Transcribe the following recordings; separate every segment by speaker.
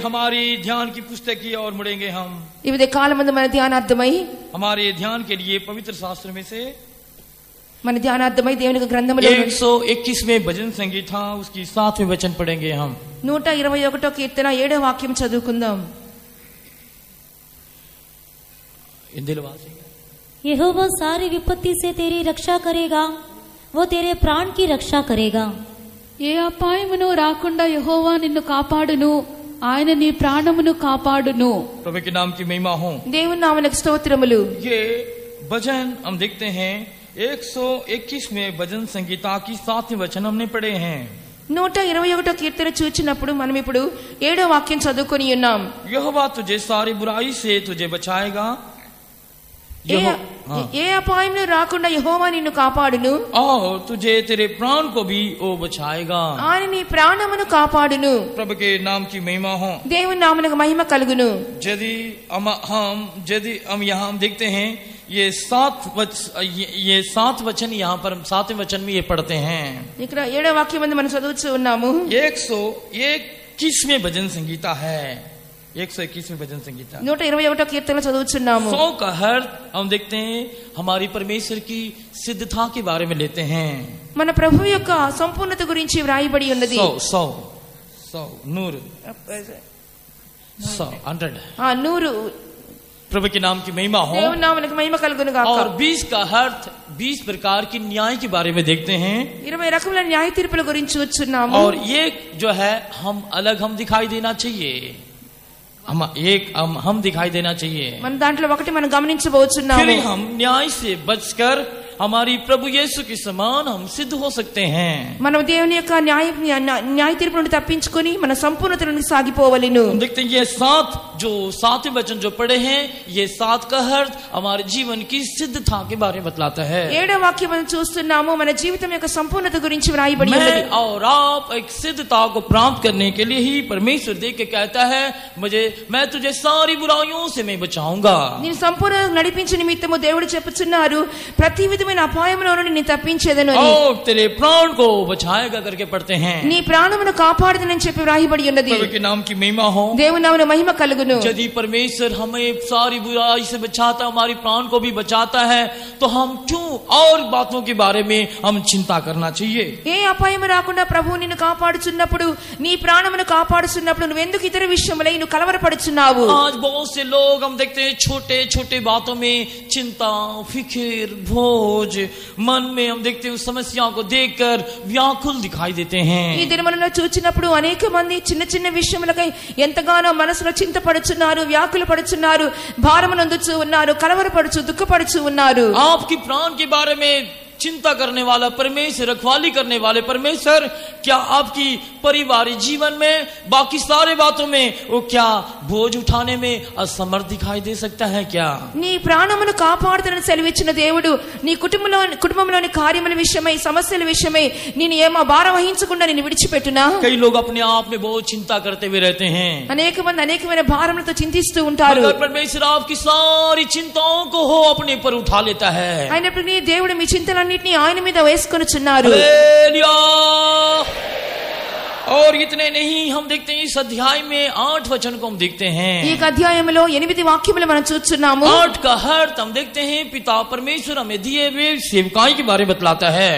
Speaker 1: हमारी ध्यान की पुस्तक की ओर मुड़ेंगे हम।
Speaker 2: ఈ ఉదయ కాలమందు మన ధ్యానార్థమై
Speaker 1: हमारे ध्यान के लिए पवित्र शास्त्र में से
Speaker 2: మన ధ్యానార్థమై దేవుని యొక్క గ్రంథములో
Speaker 1: 121वें भजन संगीता उसकी 7वें वचन पढ़ेंगे हम।
Speaker 2: 121వ కీర్తన 7వ వాక్యం చదువుకుందాం।
Speaker 3: यहोवा सारी विपत्ति से तेरी रक्षा करेगा, वो तेरे प्राण की रक्षा करेगा।
Speaker 4: ఏ అపాయమును రాకుండా యెహోవా నిన్ను కాపాడును, ఆయన నీ ప్రాణమును కాపాడును।
Speaker 1: प्रभु के नाम की महिमा हो।
Speaker 2: దేవుని నామమునకు స్తోత్రములు।
Speaker 1: ये भजन हम देखते हैं 121वें भजन संगीता की 7वें वचन हमने पढ़े हैं।
Speaker 2: 121వ కీర్తన చూచినప్పుడు మనం ఇప్పుడు 7వ వాక్యం చదువుకొని ఉన్నాం।
Speaker 1: यहोवा तुझे सारी बुराई से तुझे बचाएगा,
Speaker 2: ఏ అపాయమును రాకుండా యెహోవా నిన్ను కాపాడును,
Speaker 1: और तुझे तेरे प्राण को भी वो बचाएगा।
Speaker 2: ఆయన నీ ప్రాణమును కాపాడును।
Speaker 1: प्रभु के नाम की महिमा हो।
Speaker 2: దేవుని నామమునకు మహిమ కలుగును।
Speaker 1: यदि हम यहाँ देखते हैं ये 7 वचन यहाँ पर हम 7वें वचन में ये पढ़ते हैं।
Speaker 2: ఇక్కడ 7వ వాక్యం మందు మనం చదువుతూ ఉన్నాము।
Speaker 1: 121वें भजन संगीता है। 121वें भजन संगीता
Speaker 2: 121వ కీర్తన చదువుచున్నాము।
Speaker 1: 100 का अर्थ हम देखते हैं हमारी परमेश्वर की सिद्धता के बारे में लेते हैं।
Speaker 2: మన ప్రభువు యొక్క సంపూర్ణత గురించి వ్రాయబడి ఉన్నది।
Speaker 1: 100 नूर
Speaker 2: 100
Speaker 1: प्रभु के नाम की महिमा हो।
Speaker 2: దేవుని నామమునకు మహిమ కలుగును గాక।
Speaker 1: और 20 का अर्थ 20 प्रकार की न्याय के बारे में देखते हैं।
Speaker 2: 20 రకముల న్యాయ తీర్పుల గురించి వచ్చున్నాము।
Speaker 1: और ये जो है हम दिखाई देना चाहिए, हम दिखाई देना चाहिए।
Speaker 2: మన దాంట్లో ఒకటి మనం గమనించబోచున్నాము।
Speaker 1: फिर हम न्याय से बचकर हमारी प्रभु यीशु के समान हम सिद्ध हो सकते हैं।
Speaker 2: మనం దేవుని యొక్క న్యాయ తీర్పు నుండి తప్పించుకొని మన సంపూర్ణత నుండి సాగిపోవలెను।
Speaker 1: हम देखते हैं ये 7वें वचन जो पढ़े हैं, ये 7 का अर्थ हमारे जीवन की सिद्धता के बारे में बतलाता है।
Speaker 2: 7వ వాక్యం మనం చూస్తున్నాము, మన జీవితం యొక్క సంపూర్ణత గురించి వ్రాయబడి ఉన్నది।
Speaker 1: मैं और आप एक सिद्धता को प्राप्त करने के लिए ही परमेश्वर देख के कहता है, मैं तुझे सारी बुराइयों से मैं बचाऊंगा।
Speaker 2: నేను సంపూర్ణ నడిపించే నిమిత్తము దేవుడు చెప్పుచున్నారు, ప్రతి విధమైన అపాయముల నుండి నేను తప్పించేదను అని।
Speaker 1: और तेरे प्राण को बचाएगा करके पढ़ते हैं।
Speaker 2: నీ ప్రాణమును కాపాడుదనని చెప్పి వ్రాయబడి ఉన్నది।
Speaker 1: प्रभु के नाम की महिमा हो।
Speaker 2: దేవుని నామమున మహిమ కలుగును।
Speaker 1: यदि परमेश्वर हमें सारी बुराई से बचाता, हमारी प्राण को भी बचाता है, तो हम क्यों और बातों के बारे में हम चिंता करना चाहिए।
Speaker 2: ఏ అపాయము రాకుండా ప్రభువు నిన్ను కాపాడుచున్నప్పుడు, నీ ప్రాణమును కాపాడుచున్నప్పుడు నువ్వెందుకు ఇతర విషయములై నువ్వు కలవరపడుచున్నావు?
Speaker 1: आज बहुत से लोग हम देखते हैं छोटे छोटे बातों में चिंता, फिक्र, भोज मन में हम देखते हैं, समस्याओं को देखकर व्याकुल दिखाई देते हैं।
Speaker 2: ఈ దినములలో చూచినప్పుడు అనేక మంది చిన్న చిన్న విషయములకై ఎంతగానో మనసులో చింతపడుచున్నారు, వ్యాకులు పడుచున్నారు, భారమునందుచు ఉన్నారు, కలవరపడుచు దుఃఖపడుచు ఉన్నారు।
Speaker 1: आपकी प्राण के बारे में चिंता करने वाला परमेश्वर, रखवाली करने वाले परमेश्वर, क्या आपकी पारिवारिक जीवन में बाकी सारे बातों में वो क्या बोझ उठाने में असमर्थ दिखाई दे सकता है क्या?
Speaker 2: నీ ప్రాణమును కాపాడుతానని సెలవిచ్చిన దేవుడు నీ కుటుంబంలోని కార్యముల విషయమై, సమస్యల విషయమై నేను ఏమో భారం వహించకుండా నేను విడిచిపెట్టునా?
Speaker 1: कई लोग अपने आप में बहुत चिंता करते हुए रहते हैं।
Speaker 2: అనేక మంది అనేకమైన భారములతో చింతిస్తూ ఉంటారు।
Speaker 1: मगर परमेश्वर आपकी सारी चिंताओं को हो अपने पर उठा लेता है।
Speaker 2: అయినప్పుడు నీ దేవుడు మీ చింతలన్నిటిని ఆయన మీద వేసుకొనుచున్నారు।
Speaker 1: हालेलुया। और इतने नहीं, हम देखते हैं इस अध्याय में 8 वचन को हम देखते हैं।
Speaker 2: ఈ అధ్యాయములో 8 వాక్యములు మనం చూస్తున్నాము।
Speaker 1: 8 का अर्थ हम देखते हैं पिता परमेश्वर हमें दिए हुए सेवकाई के बारे में बतलाता है।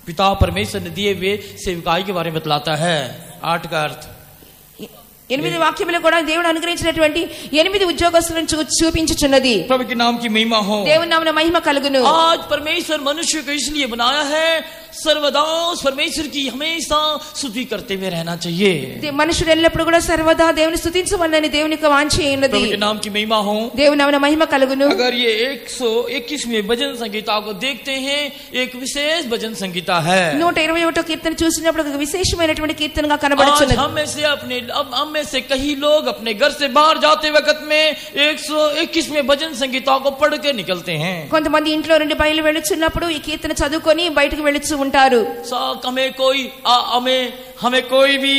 Speaker 1: पिता परमेश्वर ने दिए हुए सेवकाई के बारे में बतलाता है। 8 का अर्थ
Speaker 2: 8 వాక్యములు కూడా దేవుడు అనుగ్రహించినటువంటి 8 ఉద్యోగస్తులను చూపించుచున్నది।
Speaker 1: प्रभु के नाम की महिमा हो।
Speaker 2: దేవుని నామమున మహిమ కలుగును।
Speaker 1: आज परमेश्वर मनुष्य को इसलिए बनाया है, सर्वदा परमेश्वर की हमेशा स्तुति करते हुए रहना चाहिए।
Speaker 2: మనుషుడు ఎల్లప్పుడూ కూడా సర్వదా దేవుని స్తుతించవలెనని దేవునికి వాంఛ ఉన్నది।
Speaker 1: प्रभु के नाम की महिमा हो।
Speaker 2: దేవుని నామమున మహిమ కలుగును।
Speaker 1: अगर ये 121वें भजन संगीता को देखते हैं, एक विशेष भजन संगीता है।
Speaker 2: 121వ కీర్తన చూసినప్పుడు ఒక విశేషమైనటువంటి కీర్తనగా కనబడుచున్నది।
Speaker 1: हम में से कई लोग अपने घर से बाहर जाते वक्त में 121वें भजन संगीता को पढ़ के निकलते हैं।
Speaker 2: కొంతమంది ఇంట్లో నుండి బయలు వెళ్తున్నప్పుడు ఈ కీర్తన చదువుకొని బయటకు వెళ్తూ ఉంటారు।
Speaker 1: हमें कोई भी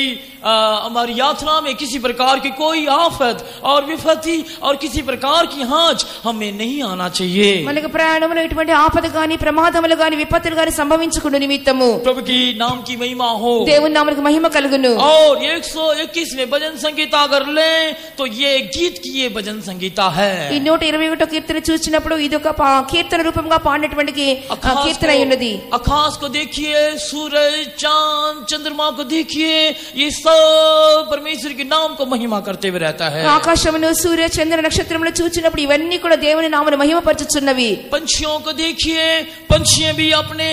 Speaker 1: हमारी यात्रा में किसी प्रकार की कोई आफत और विपत्ति और किसी प्रकार की हांच हमें नहीं आना चाहिए।
Speaker 2: మనకు ప్రయాణంలో ఎటువంటి ఆపద గాని ప్రమాదములు గాని విపత్తులు గాని సంభవించకుండా నిమిత్తము
Speaker 1: प्रभु की नाम की महिमा हो,
Speaker 2: దేవుని నామమునకు మహిమ కలుగును।
Speaker 1: और 121वें भजन संगीता अगर ले तो ये गीत की ये भजन संगीता है।
Speaker 2: ఈ 121వ కీర్తన చూసినప్పుడు ఇది ఒక కీర్తన రూపంగా పాడినటువంటి కీర్తన అయి ఉన్నది।
Speaker 1: आकाश को देखिए, सूरज चांद चंद्रमा को देखिए, ये सब परमेश्वर के नाम को महिमा करते हुए रहता है।
Speaker 2: ఆకాశమును సూర్య చంద్ర నక్షత్రములు చూచినప్పుడు ఇవన్నీ కూడా దేవుని నామమును మహిమపరచుచున్నవి।
Speaker 1: पंछियों को देखिए, पंछी भी अपने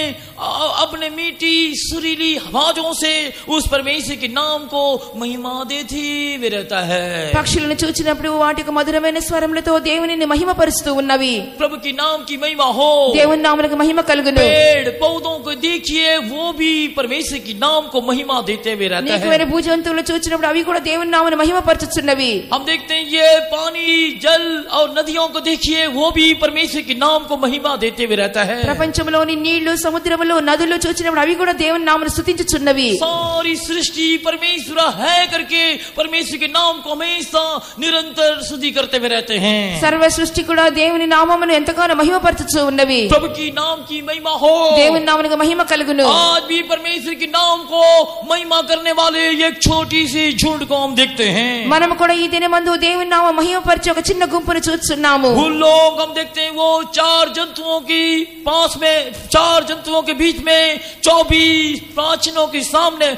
Speaker 1: अपने मीठी सुरीली आवाजों से उस परमेश्वर के नाम को महिमा देती हुए रहता है।
Speaker 2: పక్షులను చూచినప్పుడు వాటికి మధురమైన స్వరములతో దేవునిని మహిమపరుస్తూ ఉన్నవి।
Speaker 1: प्रभु की नाम की महिमा हो,
Speaker 2: దేవుని నామమునకు మహిమ కలుగును।
Speaker 1: पेड़ पौधों को देखिए, वो भी परमेश्वर की नाम को महिमा देते हुए रहता है।
Speaker 2: నీకు భూజంతువులు చూచినప్పుడు అవి కూడా దేవుని నామమును మహిమపరచుచున్నవి।
Speaker 1: हम देखते हैं ये पानी जल और नदियों को देखिए, वो भी परमेश्वर के नाम को महिमा देते हुए रहता है।
Speaker 2: ప్రపంచంలోని నీళ్లు సముద్రములు నదులు చూచినప్పుడు అవి కూడా దేవుని నామమును స్తుతించుచున్నవి।
Speaker 1: सारी सृष्टि परमेश्वर है करके परमेश्वर के नाम को हमेशा निरंतर स्तुति करते हुए रहते हैं।
Speaker 2: సర్వ సృష్టి కూడా దేవుని నామమును ఎంతగానో మహిమపరచుచూ ఉన్నవి।
Speaker 1: प्रभु की नाम की महिमा हो,
Speaker 2: దేవుని నామమునకు మహిమ కలుగును।
Speaker 1: आज भी परमेश्वर के नाम को महिमा करने वाले एक छोटी सी झुंड को हम देखते हैं।
Speaker 2: మనము కూడా ఈ దినమందు దేవుని నామ మహిమపరిచే ఒక చిన్న గుంపును చూస్తున్నాము।
Speaker 1: वो लोग हम देखते हैं वो 4 जंतुओं की पास में, 4 जंतुओं के बीच में 24 प्राचीनों के सामने,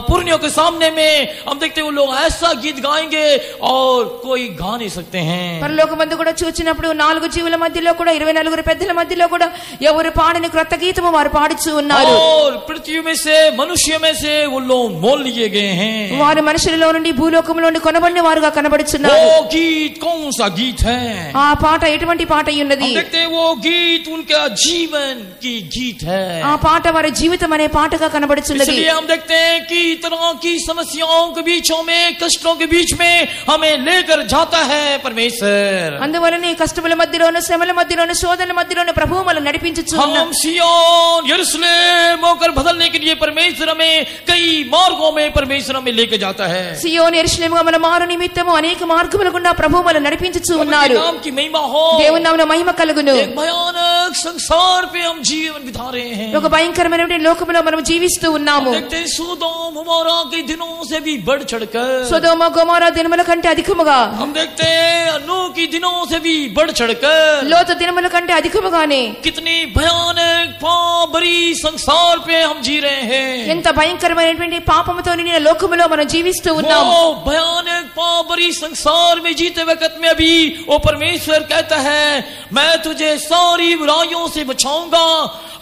Speaker 1: पुरनियों के सामने में हम देखते हैं वो लोग ऐसा गीत गाएंगे और कोई गा नहीं सकते हैं।
Speaker 2: పరలోకమందు కూడా చూచినప్పుడు 4 జీవుల మధ్యలో కూడా 24 పెద్దల మధ్యలో కూడా ఎవరు పాడని క్రొత్త గీతము వారు పాడుచూ ఉన్నారు।
Speaker 1: और पृथ्वी में से, मनुष्य में से वो लोग मोल लिए गए हैं।
Speaker 2: వారు మనుషులలో నుండి భూలోకములో నుండి కొనబడిన వారుగా కనబడుచున్నారు।
Speaker 1: वो गीत कौन सा गीत है?
Speaker 2: ఆ పాట ఎటువంటి పాట అయి ఉన్నది?
Speaker 1: हम देखते हैं वो गीत उनका जीवन की गीत है।
Speaker 2: ఆ పాట వారి జీవితం అనే పాటగా కనబడుచున్నది।
Speaker 1: इसलिए हम देखते हैं कि तरह की समस्याओं के बीचों में, कष्टों के बीच में हमें लेकर जाता है परमेश्वर।
Speaker 2: అందువలన ఈ కష్టముల మధ్యలోను శ్రమల మధ్యలోను శోధనల మధ్యలోను ప్రభువు మనల్ని నడిపించుచు
Speaker 1: हम सिय्योन यरूशलेम होकर बदलने के लिए परमेश्वर हमें कई मार्गों में परमेश्वर हमें लेकर जाता है।
Speaker 2: సియోను యెరూషలేముగా మన మారు నిమిత్తము అనేక మార్గముల గుండా ప్రభువు మనల్ని నడిపించుచు ఉన్నారు।
Speaker 1: नाम की महिमा हो,
Speaker 2: దేవుని నామమున మహిమ కలుగును।
Speaker 1: एक भयानक संसार पे हम जीवन बिता रहे हैं।
Speaker 2: ఒక భయంకరమైనటువంటి లోకములో మనం జీవిస్తూ ఉన్నాము।
Speaker 1: देखते हैं सोदोम अमोरा के दिनों से भी बढ़ चढ़कर,
Speaker 2: సొదొమ గొమొర్రా దినముల కంటే అధికముగా,
Speaker 1: हम देखते हैं नूह की दिनों से भी बढ़ चढ़कर,
Speaker 2: లోతు దినముల కంటే అధికముగానే
Speaker 1: कितनी भयानक पाप भरी संसार पे हम जी रहे हैं।
Speaker 2: ఎంత భయంకరమైనటువంటి పాపముతో నిండిన లోకములో మనం జీవిస్తూ ఉన్నాము।
Speaker 1: वो भयानक पाप भरी संसार में जीते वक्त में भी वो परमेश्वर कहता है, मैं तुझे सारी बुराइयों से बचाऊंगा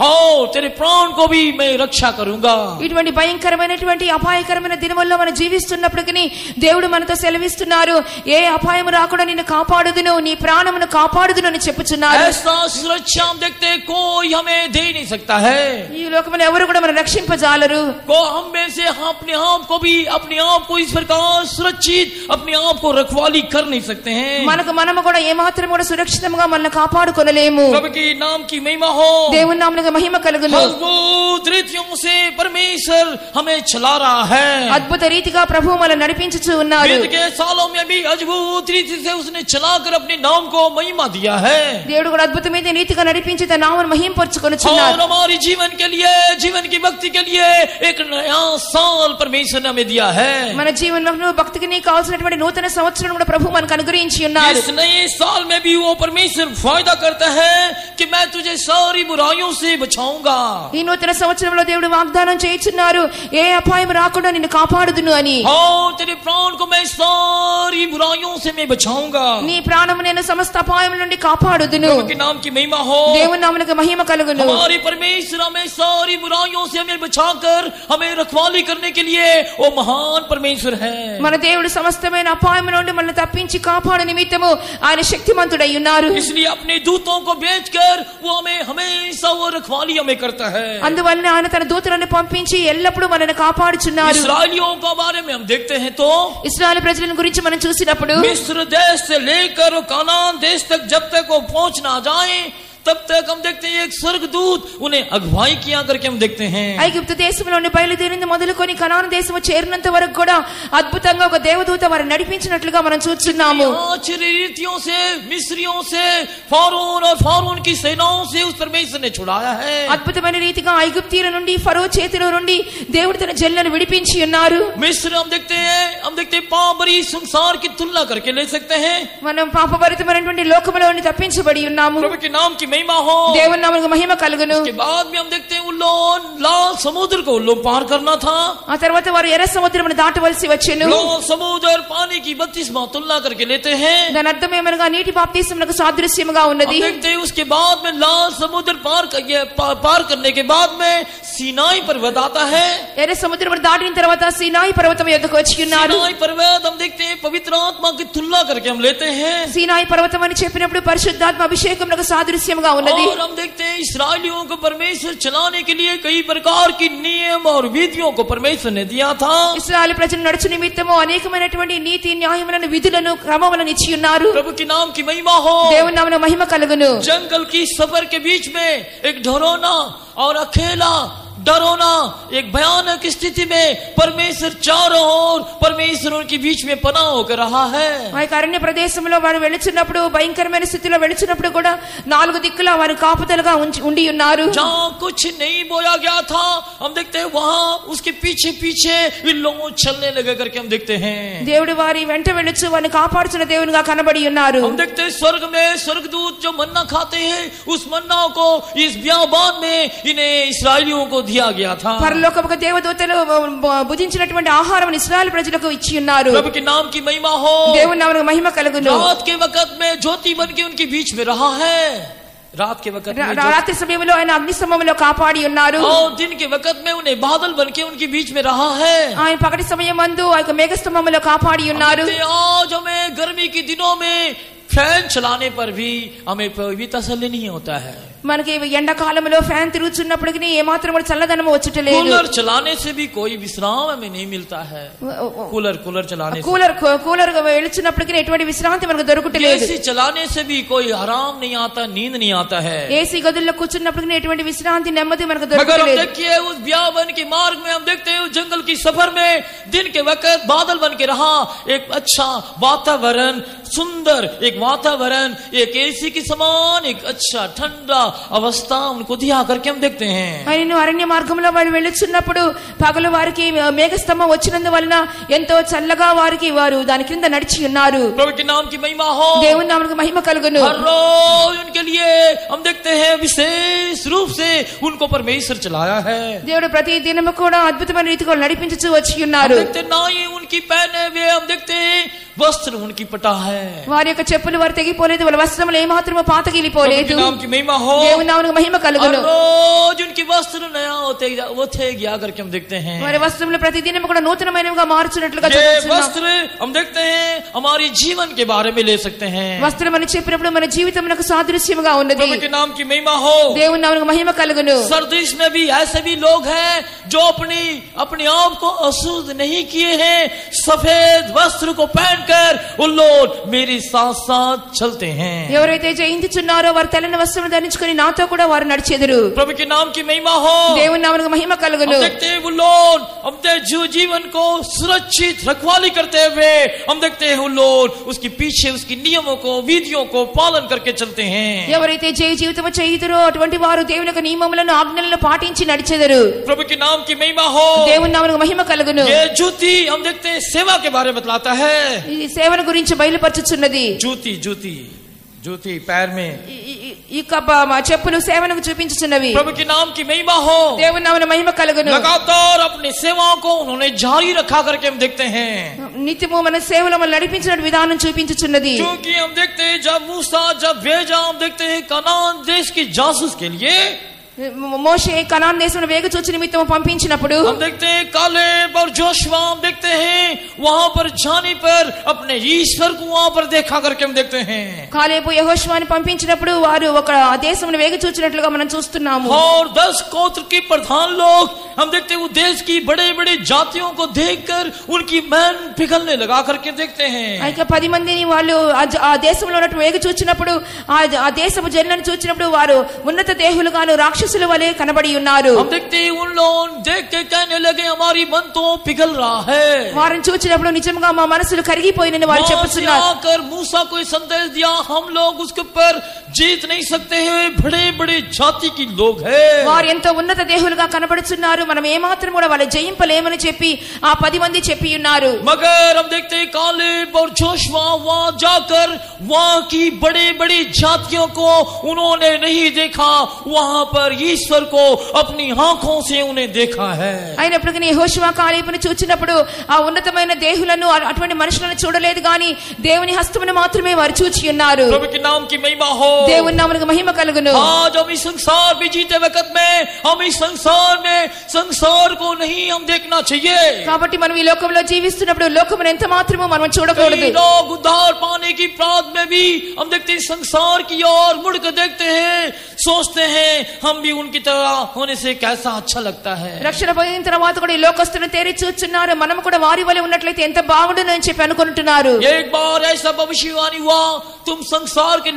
Speaker 1: और तेरे प्राण को भी मैं रक्षा करूंगा।
Speaker 2: ఇటువంటి భయంకరమైనటువంటి అపాయకరమైన దినముల్లో మనం జీవిస్తున్నప్పటికీ దేవుడు మనతో సెలవిస్తున్నారు, ఏ అపాయము రాకుండా నిన్ను కాపాడుదును, నీ ప్రాణమును కాపాడుదును అని చెప్పుచున్నారు।
Speaker 1: ऐसा सुरक्षा हम देखते कोई हमें दे नहीं सकता है।
Speaker 2: ఈ లోకములో ఎవరు కూడా మనం రక్షింపజాలరు।
Speaker 1: को हम में से अपने आप को भी, अपने आप को इस प्रकार सुरक्षित, अपने आप को रखवाली कर नहीं सकते हैं।
Speaker 2: మనము కూడా ఏమాత్రం కూడా సురక్షితంగా మనల్ని కాపాడుకొనలేము।
Speaker 1: प्रभु की नाम की महिमा हो,
Speaker 2: దేవుని నామమునకు మహిమ కలుగును।
Speaker 1: अद्भुत रीतियों से परमेश्वर हमें चला रहा है।
Speaker 2: అద్భుత రీతిగా ప్రభువు మనల్ని నడిపించుచు ఉన్నారు।
Speaker 1: बीत के सालों में भी अद्भुत रीति से उसने चलाकर अपने नाम को महिमा दिया है।
Speaker 2: దేవుడు కూడా అద్భుతమైన రీతిగా నడిపించి తన నామమును మహిమపరచుకొనుచున్నారు।
Speaker 1: और हमारी जीवन के लिए, जीवन की भक्ति के लिए एक नया साल परमेश्वर ने हमें दिया है।
Speaker 2: మన జీవనంలో భక్తికి కావాల్సినటువంటి నూతన సంవత్సరం కూడా ప్రభువు మనకు అనుగ్రహించి ఉన్నారు।
Speaker 1: इस नए साल में भी वो परमेश्वर वायदा करता है कि मैं तुझे सारी बुराइयों से बचाऊंगा।
Speaker 2: ఈ నూతన సంవత్సరంలో దేవుడు వాగ్దానం చేయుచున్నారు, ఏ అపాయం రాకుండా నిన్ను కాపాడుదును అని।
Speaker 1: हाँ, तेरे प्राण को मैं सारी बुराइयों से मैं बचाऊंगा।
Speaker 2: నీ ప్రాణము నేను సమస్త అపాయం నుండి కాపాడుదును।
Speaker 1: प्रभु के नाम की महिमा हो,
Speaker 2: దేవుని నామమునకు మహిమ కలుగును।
Speaker 1: हमारे परमेश्वर हमें सारी बुराइयों से हमें बचाकर हमें रखवाली करने के लिए वो महान परमेश्वर है।
Speaker 2: మన దేవుడు సమస్తమైన అపాయం నుండి మనల్ని తప్పించి కాపాడు నిమిత్తము ఆయన శక్తిమంతుడై ఉన్నారు।
Speaker 1: इसलिए अपने दूतों को भेजकर वो हमें हमेशा वो रखवाली हमें करता है।
Speaker 2: అందువల్ల ఆయన తన దూతలను పంపించి ఎల్లప్పుడూ మనల్ని కాపాడుచున్నారు।
Speaker 1: इस्राएलियों के बारे में हम देखते हैं तो
Speaker 2: ఇశ్రాయేలు ప్రజల గురించి మనం చూసినప్పుడు
Speaker 1: मिस्र देश से लेकर कानान देश तक जब तक वो पहुंच ना जाए तब तक हम देखते हैं एक स्वर्गदूत उन्हें अगुवाई किया करके हम देखते हैं।
Speaker 2: ఐగుప్తు దేశంలోని బయలుదేరింది మొదలుకొని కనాను దేశము చేరినంత వరకు కూడా అద్భుతంగా ఒక దేవదూత వారిని నడిపించినట్లుగా మనం చూస్తున్నాము।
Speaker 1: आश्चर्य रीतियों से, मिस्रियों से, फारून और फारून की सेनाओं से उस परमेश्वर ने छुड़ाया है।
Speaker 2: అద్భుతమైన రీతిగా ఐగుప్తీయుల నుండి ఫరో చేతిలో నుండి దేవుడు తన జనులను విడిపించి ఉన్నారు।
Speaker 1: मिस्र हम देखते हैं पाप भरी संसार की तुलना करके ले सकते हैं।
Speaker 2: మనం పాపభరితమైనటువంటి లోకములో నుండి తప్పించబడి ఉన్నాము।
Speaker 1: प्रभु के नाम की महिमा हो,
Speaker 2: దేవుని నామమునకు మహిమ కలుగును।
Speaker 1: उसके बाद में हम देखते हैं उन लोग लाल समुद्र को लोग पार करना था।
Speaker 2: ఆ తర్వాత వారు ఎర్ర సముద్రమును దాటవలసి వచ్చెను।
Speaker 1: लाल समुद्र पानी की बपतिस्मा तुलना करके लेते हैं।
Speaker 2: దాని అర్థం ఏమనగా నీటి బాప్తిస్మమునకు సాదృశ్యముగా ఉన్నది।
Speaker 1: हम देखते हैं उसके बाद में लाल समुद्र पार करने के बाद में सीनाई पर्वत आता है।
Speaker 2: ఎర్ర సముద్రమును దాటిన తర్వాత సీనాయి పర్వతం యొద్దకు వచ్చి ఉన్నారు।
Speaker 1: सीनाई पर्वत हम देखते हैं पवित्र आत्मा की तुलना करके हम लेते हैं।
Speaker 2: సీనాయి పర్వతం అని చెప్పినప్పుడు పరిశుద్ధాత్మ అభిషేకమునకు సాదృశ్యముగా ఉన్నది।
Speaker 1: और हम देखते हैं इस्राएलियों को परमेश्वर चलाने के लिए कई प्रकार की नियम और विधियों को परमेश्वर ने दिया था।
Speaker 2: ఇశ్రాయేలు ప్రజలు నడుచు నిమిత్తము అనేకమైనటువంటి నీతి న్యాయములను విధులను క్రమములను ఇచ్చి ఉన్నారు।
Speaker 1: प्रभु के नाम की महिमा हो।
Speaker 2: దేవుని నామమునకు మహిమ కలుగును।
Speaker 1: जंगल की सफर के बीच में एक ढरोना और अकेला डरोना एक भयानक स्थिति में परमेश्वर चारों ओर परमेश्वर उनके बीच में पनाह होकर रहा है।
Speaker 2: ఆ అరణ్య ప్రదేశంలో వారు వెళుచున్నప్పుడు భయంకరమైన స్థితిలో వెళుచున్నప్పుడు కూడా నాలుగు దిక్కులా వారు కాపుదలుగా ఉండి ఉన్నారు।
Speaker 1: जहां कुछ नहीं बोया गया था हम देखते हैं वहां उसके पीछे पीछे इन लोगों चलने लगे करके हम देखते हैं।
Speaker 2: దేవుడు వారి వెంట వెళుచు వారిని కాపాడుచున్న దేవునిగా కనబడి ఉన్నారు।
Speaker 1: हम देखते हैं स्वर्ग में स्वर्गदूत जो मन्ना खाते हैं उस मन्ना को इस बियाबान में इन्हें इस्राएलियों को दिया गया था।
Speaker 2: పరలోకపు దేవదూతలు భుజించినటువంటి ఆహారం ఇశ్రాయేలు ప్రజలకు ఇచ్చి ఉన్నారు।
Speaker 1: प्रभु के नाम की महिमा हो।
Speaker 2: దేవుని నామమునకు మహిమ కలుగును।
Speaker 1: रात के वक्त में ज्योति बन के उनके बीच में रहा है। रात के वक्त में
Speaker 2: రాత్రి సమయంలో ఆయన అగ్ని స్తంభములో కాపాడి ఉన్నారు।
Speaker 1: और दिन के वक्त में उन्हें बादल बन के उनके बीच में रहा है।
Speaker 2: ఆయన పగటి సమయమందు ఆ యొక్క మేఘ స్తంభములో కాపాడి ఉన్నారు।
Speaker 1: आज हमें गर्मी के दिनों में फैन चलाने पर भी हमें कोई तसल्ली नहीं होता है।
Speaker 2: మనకి ఎండాకాలంలో ఫ్యాన్ తిరుగుతున్నప్పటికీ ఏమాత్రం కూడా చల్లదనం వచ్చటలేదు।
Speaker 1: कूलर चलाने से भी कोई विश्राम हमें नहीं मिलता है। कूलर चलाने
Speaker 2: కూలర్ వెళుచున్నప్పటికీ ఎటువంటి విశ్రాంతి మనకు దొరుకుటలేదు।
Speaker 1: एसी चलाने से भी कोई आराम नहीं आता, नींद नहीं आता है।
Speaker 2: ఏసీ గదుల్లో కూర్చున్నప్పటికీ ఎటువంటి విశ్రాంతి నెమ్మది మనకు
Speaker 1: मगर हम
Speaker 2: దొరకలేదు।
Speaker 1: देखिए उस बियाबान के मार्ग में हम देखते हैं उस जंगल की सफर में दिन के वक्त बादल बन के रहा एक अच्छा वातावरण, सुंदर एक वातावरण, एक एसी के समान एक अच्छा ठंडा अवस्था उनको दिया करके हम देखते हैं।
Speaker 2: ఆయన అరణ్య మార్గంలో వారు వెళుచున్నప్పుడు పగలు వారికి మేఘస్తంభం వచ్చినందువలన ఎంతో చల్లగా వారు దాని కింద నడిచి ఉన్నారు।
Speaker 1: प्रभु के नाम की महिमा हो।
Speaker 2: దేవుని నామమునకు మహిమ కలుగును।
Speaker 1: हर रोज उनके लिए हम देखते हैं विशेष रूप से उनको परमेश्वर चलाया है।
Speaker 2: దేవుడు ప్రతి దినము కూడా అద్భుతమైన రీతిలో నడిపించుచూ వచ్చి ఉన్నారు।
Speaker 1: हम देखते ना ही उनकी पहने हुए हम देखते हैं वस्त्र उनकी पटा है।
Speaker 2: వారి యొక్క చెప్పులు వారు తెగిపోలేదు, వాళ్ళ వస్త్రములు ఏమాత్రము పాతగిలిపోలేదు।
Speaker 1: नाम की महिमा हो।
Speaker 2: దేవుని నామమునకు మహిమ కలుగును।
Speaker 1: रोज उनके वस्त्र नया होते गया करके हम देखते हैं।
Speaker 2: వారి వస్త్రములు ప్రతి దినము కూడా నూతనమైనవిగా మారుచున్నట్లుగా
Speaker 1: ये
Speaker 2: చూస్తున్నాం।
Speaker 1: वस्त्र हम देखते हैं हमारी जीवन के बारे में ले सकते हैं।
Speaker 2: వస్త్రం అని చెప్పినప్పుడు మన జీవితమునకు సాదృశ్యముగా ఉన్నది।
Speaker 1: प्रभु के नाम की महिमा हो।
Speaker 2: దేవుని నామమునకు మహిమ కలుగును।
Speaker 1: सरदेश में भी ऐसे भी लोग हैं जो अपने आप को अशुद्ध नहीं किए हैं, सफेद वस्त्र को पहनकर उन लोग मेरे साथ साथ चलते हैं।
Speaker 2: ఎవరైతే జయించుచున్నారో వారు తెల్లని వస్త్రములు ధరించుకొని నాతో కూడా వారు నడిచెదరు।
Speaker 1: प्रभु के नाम की महिमा हो।
Speaker 2: దేవుని నామమునకు మహిమ కలుగును।
Speaker 1: हम देखते हैं वो लोग अपने जीवन को सुरक्षित रखवाली करते हुए हम देखते हैं वो लोग उसके पीछे उसके नियमों को विधियों को पालन करके चलते हैं।
Speaker 2: ఎవరైతే జీవితము చేయుదురో అటువంటి వారు దేవుని యొక్క నియమములను ఆజ్ఞలను పాటించి నడిచెదరు।
Speaker 1: प्रभु के नाम की महिमा हो।
Speaker 2: దేవుని నామమునకు మహిమ కలుగును।
Speaker 1: ये ज्योति हम देखते हैं सेवा के बारे में बतलाता है।
Speaker 2: ఈ సేవను గురించి బయలుపరచుచున్నది।
Speaker 1: ज्योति पैर में
Speaker 2: ఈ చెప్పులు సేవను చూపించుచున్నవి।
Speaker 1: प्रभु के नाम की महिमा हो।
Speaker 2: దేవుని నామమునకు మహిమ కలుగును।
Speaker 1: लगातार अपनी सेवाओं को उन्होंने जारी रखा करके हम देखते हैं।
Speaker 2: నిత్యము మన సేవలో మనం నడిపించిన విధానం చూపించుచున్నది।
Speaker 1: क्योंकि हम देखते हैं जब मूसा जब भेजा हम देखते हैं कनान देश की जासूस के लिए
Speaker 2: మోషే కనాన్ దేశంలో వేగుచూచి నిమిత్తం పంపించినప్పుడు
Speaker 1: हम देखते हैं कालेब और जोशुआ, हम देखते हैं वहां पर जाने पर अपने ईश्वर को वहां पर देखा करके हम देखते हैं।
Speaker 2: కాలేబు యెహోషువని పంపించినప్పుడు వారు ఒక దేశంలో వేగుచూచినట్లుగా మనం చూస్తున్నాము।
Speaker 1: और 10 गोत्र के प्रधान लोग हम देखते हैं वो देश की बड़े बड़े जातियों को देखकर उनकी मन पिघलने लगा करके देखते हैं।
Speaker 2: అయితే 10 మందిని వాళ్ళు ఆ దేశంలో ఉన్నట్టు వేగుచూచినప్పుడు ఆ దేశపు జనులను చూచినప్పుడు వారు ఉన్నత దేహులుగాను రాక్షసుల వలె కనబడి ఉన్నారు।
Speaker 1: हम देखते हैं उन लोग देख के कहने लगे हमारी मन तो पिघल रहा है।
Speaker 2: వారిని చూచినప్పుడు నిజంగా మా మనసులు కరిగిపోయినని వారు చెప్పుచున్నారు।
Speaker 1: आकर मूसा को संदेश दिया, हम लोग उसके ऊपर जीत नहीं सकते हैं, बड़े बड़े जाति की लोग हैं।
Speaker 2: వారు ఎంతో ఉన్నత దేహులుగా కనబడుచున్నారు, మనం ఏమాత్రం కూడా వాళ్ళ జయింపలేమని చెప్పి ఆ 10 మంది చెప్పి ఉన్నారు।
Speaker 1: मगर हम देखते हैं कालेब और जोशुआ वहां जाकर वहां की बड़े बड़ी जातियों को उन्होंने नहीं देखा, वहां पर ईश्वर को अपनी आंखों से उन्हें देखा है।
Speaker 2: అయినప్పటికీ యెహోషువ కాలేబును చూచినప్పుడు ఆ ఉన్నతమైన దేహులను అటువంటి మనుషులను చూడలేదు గాని దేవుని హస్తమును మాత్రమే వారు చూచి ఉన్నారు।
Speaker 1: प्रभु के नाम की महिमा हो,
Speaker 2: దేవుని నామమునకు మహిమ కలుగును।
Speaker 1: आज हम इस संसार में जीते वक्त में हम इस संसार में संसार को नहीं हम देखना चाहिए।
Speaker 2: కాబట్టి మనం ఈ లోకంలో జీవిస్తున్నప్పుడు లోకమును ఎంత మాత్రము మనం చూడకూడదు।
Speaker 1: लोग उद्धार पाने की प्रार्थना में भी हम देखते हैं संसार की ओर मुड़कर देखते हैं, सोचते हैं हम भी उनकी तरह होने से कैसा अच्छा लगता है।
Speaker 2: రక్షణ పొందిన తర్వాత కూడా ఈ లోకస్తులను తేరి చూస్తున్నారు, మనం కూడా వారి వలె ఉన్నట్లయితే ఎంత బాగుండును అని చెప్పి అనుకుంటున్నారు।
Speaker 1: एक बार ऐसा भविष्यवाणी हुआ, तुम संसार के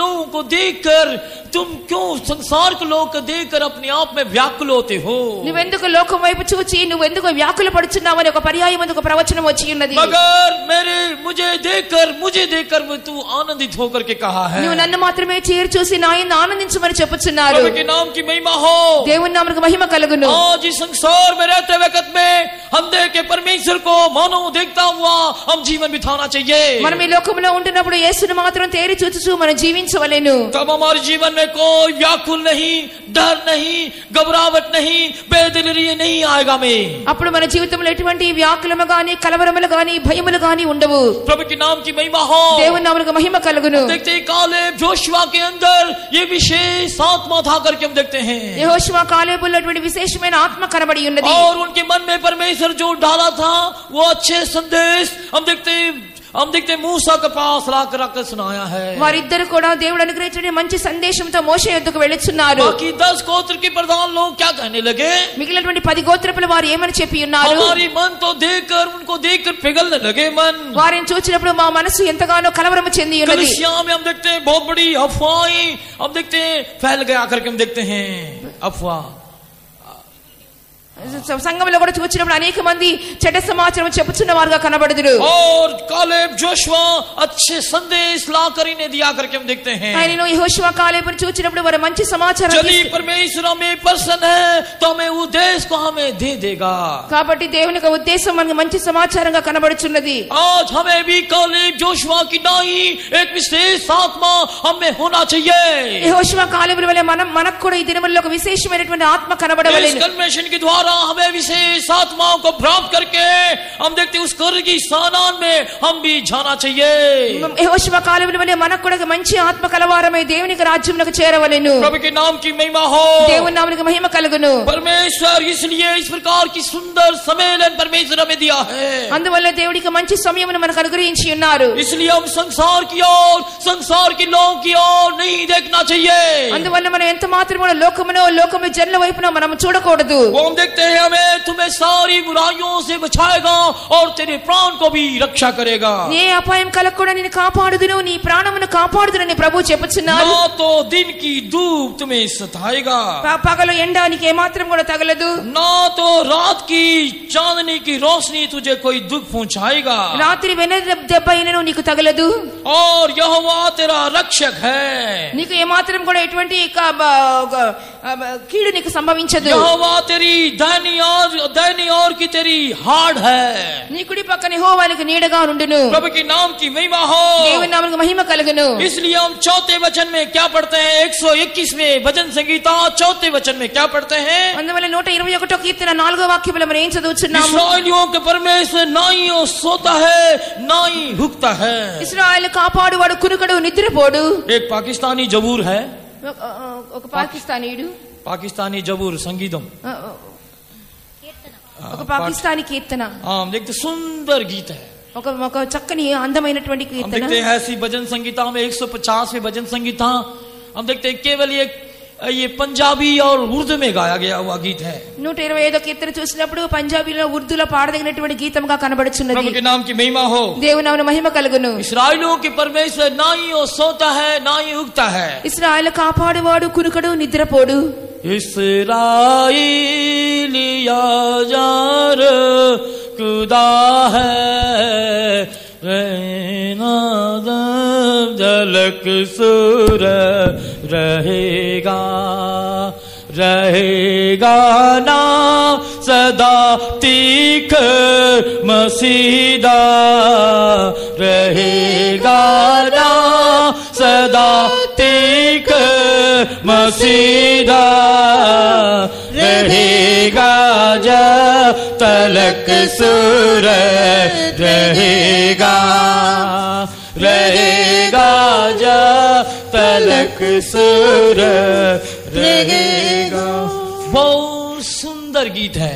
Speaker 1: लोगों को देखकर तुम क्यों संसार के लोगों को देखकर अपने आप में व्याकुल होते हो?
Speaker 2: నువ్వెందుకు లోకం వైపు చూచి నువ్వెందుకు వ్యాకుల పడుచున్నావని ఒక పర్యాయం ఒక ప్రవచనం వచ్చి ఉన్నది।
Speaker 1: मगर मुझे देखकर तू आनंदित होकर के कहा है।
Speaker 2: నువ్వు నన్ను మాత్రమే చేరి చూసి నా యందు ఆనందించమని చెప్పుచున్నారు।
Speaker 1: प्रभु के नाम की महिमा हो,
Speaker 2: దేవుని నామమునకు మహిమ కలుగును।
Speaker 1: आज इस संसार में रहते वक्त में हम देखे परमेश्वर को मानो देखता हुआ हम जीवन बिताना चाहिए।
Speaker 2: మనం ఈ లోకంలో ఉంటున్నప్పుడు యేసును మాత్రం తేరి చూచుచు మనం జీవించవలెను।
Speaker 1: तब हमारे जीवन में कोई व्याकुल नहीं, डर नहीं, घबराहट नहीं, बेदिली नहीं आएगा में।
Speaker 2: అప్పుడు మన జీవితంలో ఎటువంటి వ్యాకులము గాని కలవరములు గాని భయములు గాని ఉండవు।
Speaker 1: प्रभु के नाम की महिमा हो,
Speaker 2: దేవుని నామమునకు మహిమ కలుగును।
Speaker 1: देखते हैं कालेब जोशुआ के अंदर ये विशेष आत्मा था करके हम देखते हैं।
Speaker 2: యెహోషువ కాలేబులో అటువంటి విశేషమైన ఆత్మ కనబడి ఉన్నది।
Speaker 1: और उनके मन में परमेश्वर जो डाला था वो अच्छे संदेश हम देखते मूसा के पास लाकर सुनाया है।
Speaker 2: వారిద్దరు కూడా దేవుడు అనుగ్రహించిన మంచి సందేశంతో మోషే యొద్దకు వెళ్ళుచున్నారు।
Speaker 1: बाकी 10 गोत्र के प्रधान लोग क्या कहने लगे?
Speaker 2: మిగిలినటువంటి 10 గోత్రపుల వారు ఏమని చెప్పి ఉన్నారు?
Speaker 1: हमारी मन तो उनको देखकर पिघलने लगे मन।
Speaker 2: వారిని చూచినప్పుడు మా మనసు ఎంతగానో కలవరము చెంది ఉన్నది।
Speaker 1: कलीसिया में हम देखते हैं बहुत बड़ी अफवाहें हम देखते हैं फैल गया करके हम देखते हैं अफवाह।
Speaker 2: సంఘంలో కూడా చూచినప్పుడు అనేక మంది చెడ్డ సమాచారం చెప్పుచున్న వారుగా కనబడుదురు।
Speaker 1: और कालेब जोशुआ अच्छे संदेश लाकर इन्हें दिया करके हम देखते हैं।
Speaker 2: ఆయనను యెహోషువ కాలేబును చూచినప్పుడు వారు మంచి సమాచారం
Speaker 1: यदि परमेश्वर हमें पसंद है तो हमें वो देश को हमें दे देगा।
Speaker 2: కాబట్టి దేవుని యొక్క ఉద్దేశం మనకు మంచి సమాచారంగా కనబడుచున్నది।
Speaker 1: आज हमें भी कालेब जोशुआ की नहीं एक विशेष आत्मा हमें होना चाहिए।
Speaker 2: యెహోషువ కాలేబుల వలె మనకు కూడా ఈ దినములలో ఒక విశేషమైనటువంటి ఆత్మ కనబడవలెను।
Speaker 1: इस कन्वेंशन के द्वारा हमें विशेष आत्माओं को प्राप्त करके हम देखते हैं उस स्वर्ग की सानान में हम भी जाना चाहिए।
Speaker 2: యెహోషువ కాలేబుల వలె మనకు కూడా మంచి ఆత్మ కలవారమై దేవుని రాజ్యమునకు చేరవలెను।
Speaker 1: प्रभु के नाम की महिमा हो,
Speaker 2: దేవుని నామమునకు మహిమ కలుగును।
Speaker 1: परमेश्वर इसलिए इस प्रकार की सुंदर सम्मेलन परमेश्वर हमें दिया है।
Speaker 2: అందువల్ల దేవుడికి మంచి సమయమును మనకు అనుగ్రహించి ఉన్నారు।
Speaker 1: इसलिए हम संसार की ओर संसार के लोगों की ओर नहीं देखना चाहिए।
Speaker 2: అందువల్ల మనం ఎంత మాత్రమూ లోకములో జనుల వైపున మనం చూడకూడదు।
Speaker 1: हम देखते हैं हमें तुम्हें सारी बुराइयों से बचाएगा और तेरे प्राण को भी रक्षा करेगा।
Speaker 2: ఏ అపాయం కలగకుండా నిన్ను కాపాడుదును, నీ ప్రాణమును కాపాడుదునని ప్రభు చెప్పుచున్నారు।
Speaker 1: ना तो दिन की धूप तुम्हें सताएगा,
Speaker 2: పగలు ఎండ నీకు ఏమాత్రం కూడా తగలదు,
Speaker 1: ना तो रात की चांदनी की रोशनी तुझे कोई दुख पहुंचाएगा।
Speaker 2: రాత్రి వెన్న దెబ్బ అయినను నీకు తగలదు।
Speaker 1: और यहोवा तेरा रक्षक है,
Speaker 2: నీకు ఏమాత్రం కూడా ఎటువంటి కీడు నీకు సంభవించదు।
Speaker 1: यहोवा तेरी दाहिनी ओर की तेरी हाड़ है।
Speaker 2: నీ కుడి పక్కన యెహోవా నీకు నీడగా ఉండును।
Speaker 1: प्रभु के नाम की महिमा हो,
Speaker 2: దేవుని నామమునకు మహిమ కలుగును।
Speaker 1: इसलिए हम 4थे वचन में क्या पढ़ते हैं? 121वें भजन संगीता 4थे वचन में क्या पढ़ते हैं?
Speaker 2: అందువల్ల 121వ కీర్తన 4వ వాక్యములో మనం ఏం చదువుచున్నాము?
Speaker 1: इस्राएलियों के परमेश्वर ना ही सोता है ना ही हुकता है।
Speaker 2: ఇశ్రాయేలు కాపాడువాడు కునుకడు నిద్రపోడు।
Speaker 1: एक पाकिस्तानी जबूर है,
Speaker 2: ఒక పాకిస్తానీయుడు
Speaker 1: पाकिस्तानी जबूर संगीतम
Speaker 2: ఒక పాకిస్తానీ కీర్తన
Speaker 1: हम देखते सुंदर गीत है
Speaker 2: ఒక చక్కని అందమైనటువంటి
Speaker 1: हम
Speaker 2: కీర్తన
Speaker 1: देखते हैं ऐसी भजन संगीता में 150वें भजन संगीता हम देखते हैं केवल ये पंजाबी और उर्दू में गाया गया हुआ गीत है
Speaker 2: 125వ కీర్తన చూసినప్పుడు పంజాబీలో ఉర్దూలో పాడదగినటువంటి గీతంగా కనబడుచున్నది
Speaker 1: प्रभु के नाम की महिमा हो
Speaker 2: దేవుని నామమున మహిమ కలుగును
Speaker 1: इस्राएलियों के परमेश्वर ना ही वो सोता है ना ही उगता है
Speaker 2: ఇశ్రాయేలు కాపాడువాడు కునుకడు నిద్రపోడు
Speaker 1: इस्राएलिया जार खुदा है रहना झलक सुर रहेगा रहेगा ना सदा तीख मसीदा रहेगा ना सदा तीख मसीदा रहेगा जब तलक सुर रहेगा रहेगा जब तलक सुर रहेगा बहुत सुंदर गीत है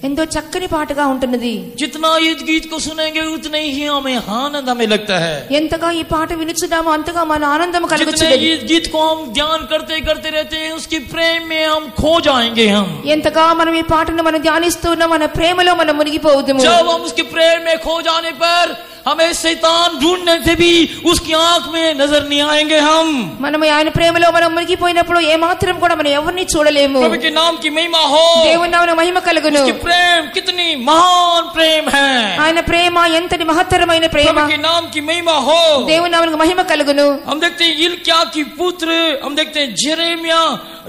Speaker 2: ఎంతో చక్కని పాటగా ఉంటున్నది
Speaker 1: जितना इस गीत को सुनेंगे उतने ही हमें आनंद हमें लगता है
Speaker 2: ఎంతగా ఈ పాట వినుచున్నామో అంతగా మన ఆనందం
Speaker 1: जितने
Speaker 2: కలుగుచున్నది
Speaker 1: इस गीत को हम ध्यान करते करते रहते हैं उसकी प्रेम में हम खो जाएंगे हम
Speaker 2: ఎంతగా మనం ఈ పాటను మనం ధ్యానిస్తూ ఉన్నాం మన ప్రేమలో మనం మునిగిపోవుదుము
Speaker 1: जब हम उसके प्रेम में खो जाने पर हमें शैतान ढूंढने से भी उसकी आंख में नजर नहीं आएंगे हम
Speaker 2: మనం ఆయన ప్రేమలో మనం మునిగిపోయినప్పుడు ఏ మాత్రం కూడా మనం ఎవరిని చూడలేము
Speaker 1: प्रभु के नाम की महिमा हो
Speaker 2: దేవుని నామమున మహిమ కలుగును
Speaker 1: उसकी प्रेम कितनी महान प्रेम है
Speaker 2: ఆయన ప్రేమ ఎంతటి మహత్తరమైన ప్రేమ
Speaker 1: प्रभु के नाम की महिमा हो
Speaker 2: దేవుని నామమున మహిమ కలుగును
Speaker 1: हम देखते हैं इल्किया की पुत्र हम देखते हैं जेरेमिया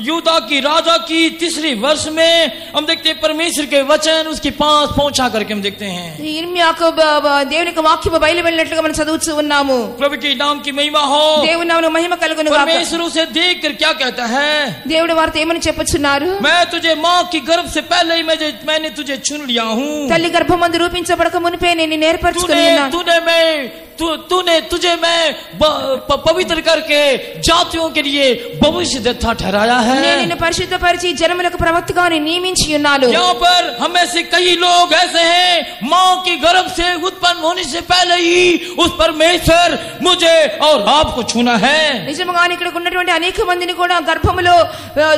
Speaker 1: यूदा की राजा की तीसरी वर्ष में हम देखते हैं परमेश्वर के वचन उसके पास पहुंचा करके हम देखते हैं
Speaker 2: ఇర్మియాకు దేవుని యొక్క వాక్యము బయలు వెళ్ళినట్లుగా మనం చదువుతూ ఉన్నాము
Speaker 1: प्रभु के नाम की महिमा हो
Speaker 2: దేవుని నామమున మహిమ కలుగును గాక
Speaker 1: परमेश्वर उसे देख कर क्या कहता है
Speaker 2: దేవుడు వారితో ఏమని చెప్పుచున్నారు
Speaker 1: मैं तुझे माँ की गर्भ से पहले ही मैंने तुझे चुन लिया हूँ
Speaker 2: తల్లి గర్భమందు రూపించబడక మునిపే నేను నిన్ను ఏర్పరచుకొని ఉన్నాను
Speaker 1: तुझे मैं पवित्र करके जातियों के लिए भविष्यद्वक्ता ठहराया है
Speaker 2: నేను నిన్ను పరిశుద్ధపరిచి జనములకు ప్రవక్తగా నియమించి ఉన్నాను
Speaker 1: यहाँ पर हमें से कई लोग ऐसे हैं माँ के गर्भ से उत्पन्न होने से पहले ही उस परमेश्वर मुझे और आपको चुना है
Speaker 2: నిజముగానే ఇక్కడ ఉన్నటువంటి అనేక మందిని కూడా గర్భములో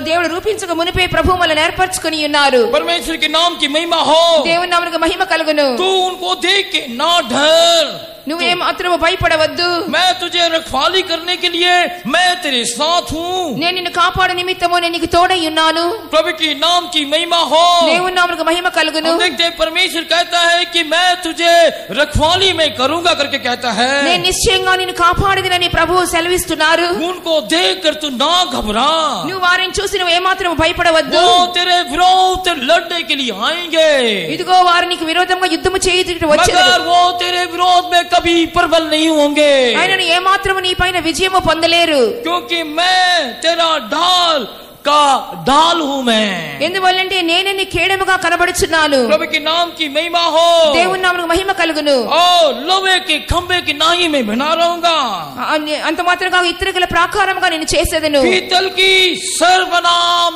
Speaker 2: దేవుడు రూపించక మునిపే ప్రభువు మనల్ని ఏర్పరచుకొని ఉన్నారు
Speaker 1: परमेश्वर के नाम की महिमा हो
Speaker 2: దేవుని నామమునకు మహిమ కలుగును
Speaker 1: तू उनको देख के ना डर
Speaker 2: నువ్వే మాత్రము భయపడవద్దు
Speaker 1: मैं तुझे रखवाली करने के लिए मैं तेरे साथ हूँ
Speaker 2: నేను నిన్ను కాపాడు నిమిత్తము నేను నీకు తోడై ఉన్నాను
Speaker 1: प्रभु की नाम की महिमा हो
Speaker 2: దేవుని నామమునకు మహిమ కలుగును
Speaker 1: हम देखते हैं परमेश्वर कहता है कि मैं तुझे रखवाली में करूंगा करके कहता है
Speaker 2: నేను నిశ్చయంగా నిన్ను కాపాడేదనని ప్రభువు సెలవిస్తున్నారు
Speaker 1: उनको देख कर तू ना घबरा
Speaker 2: నువ్వు వారిని చూసి నువ్వు ఏమాత్రం భయపడవద్దు
Speaker 1: वो तेरे विरोध लड़ने के लिए आएंगे
Speaker 2: ఇదిగో వారు నీకు విరోధంగా యుద్ధము చేయుటకు వచ్చెదరు
Speaker 1: मगर वो तेरे विरोध में कभी प्रबल नहीं होंगे
Speaker 2: ఆయనను ఏమాత్రము నీ పైన విజయము పొందలేరు
Speaker 1: क्योंकि मैं तेरा ढाल का ढाल हूँ मैं
Speaker 2: ఎందువల్లంటే నేనే నీ కేడముగా కనబడుచున్నాను
Speaker 1: प्रभु के नाम की महिमा हो
Speaker 2: దేవుని నామమునకు మహిమ కలుగును
Speaker 1: और लोहे के खंबे की नाई में बना रहूंगा
Speaker 2: అంత మాత్రంగా ఇత్తడిగల ప్రాకారముగా నేను చేసేదను
Speaker 1: पीतल की सर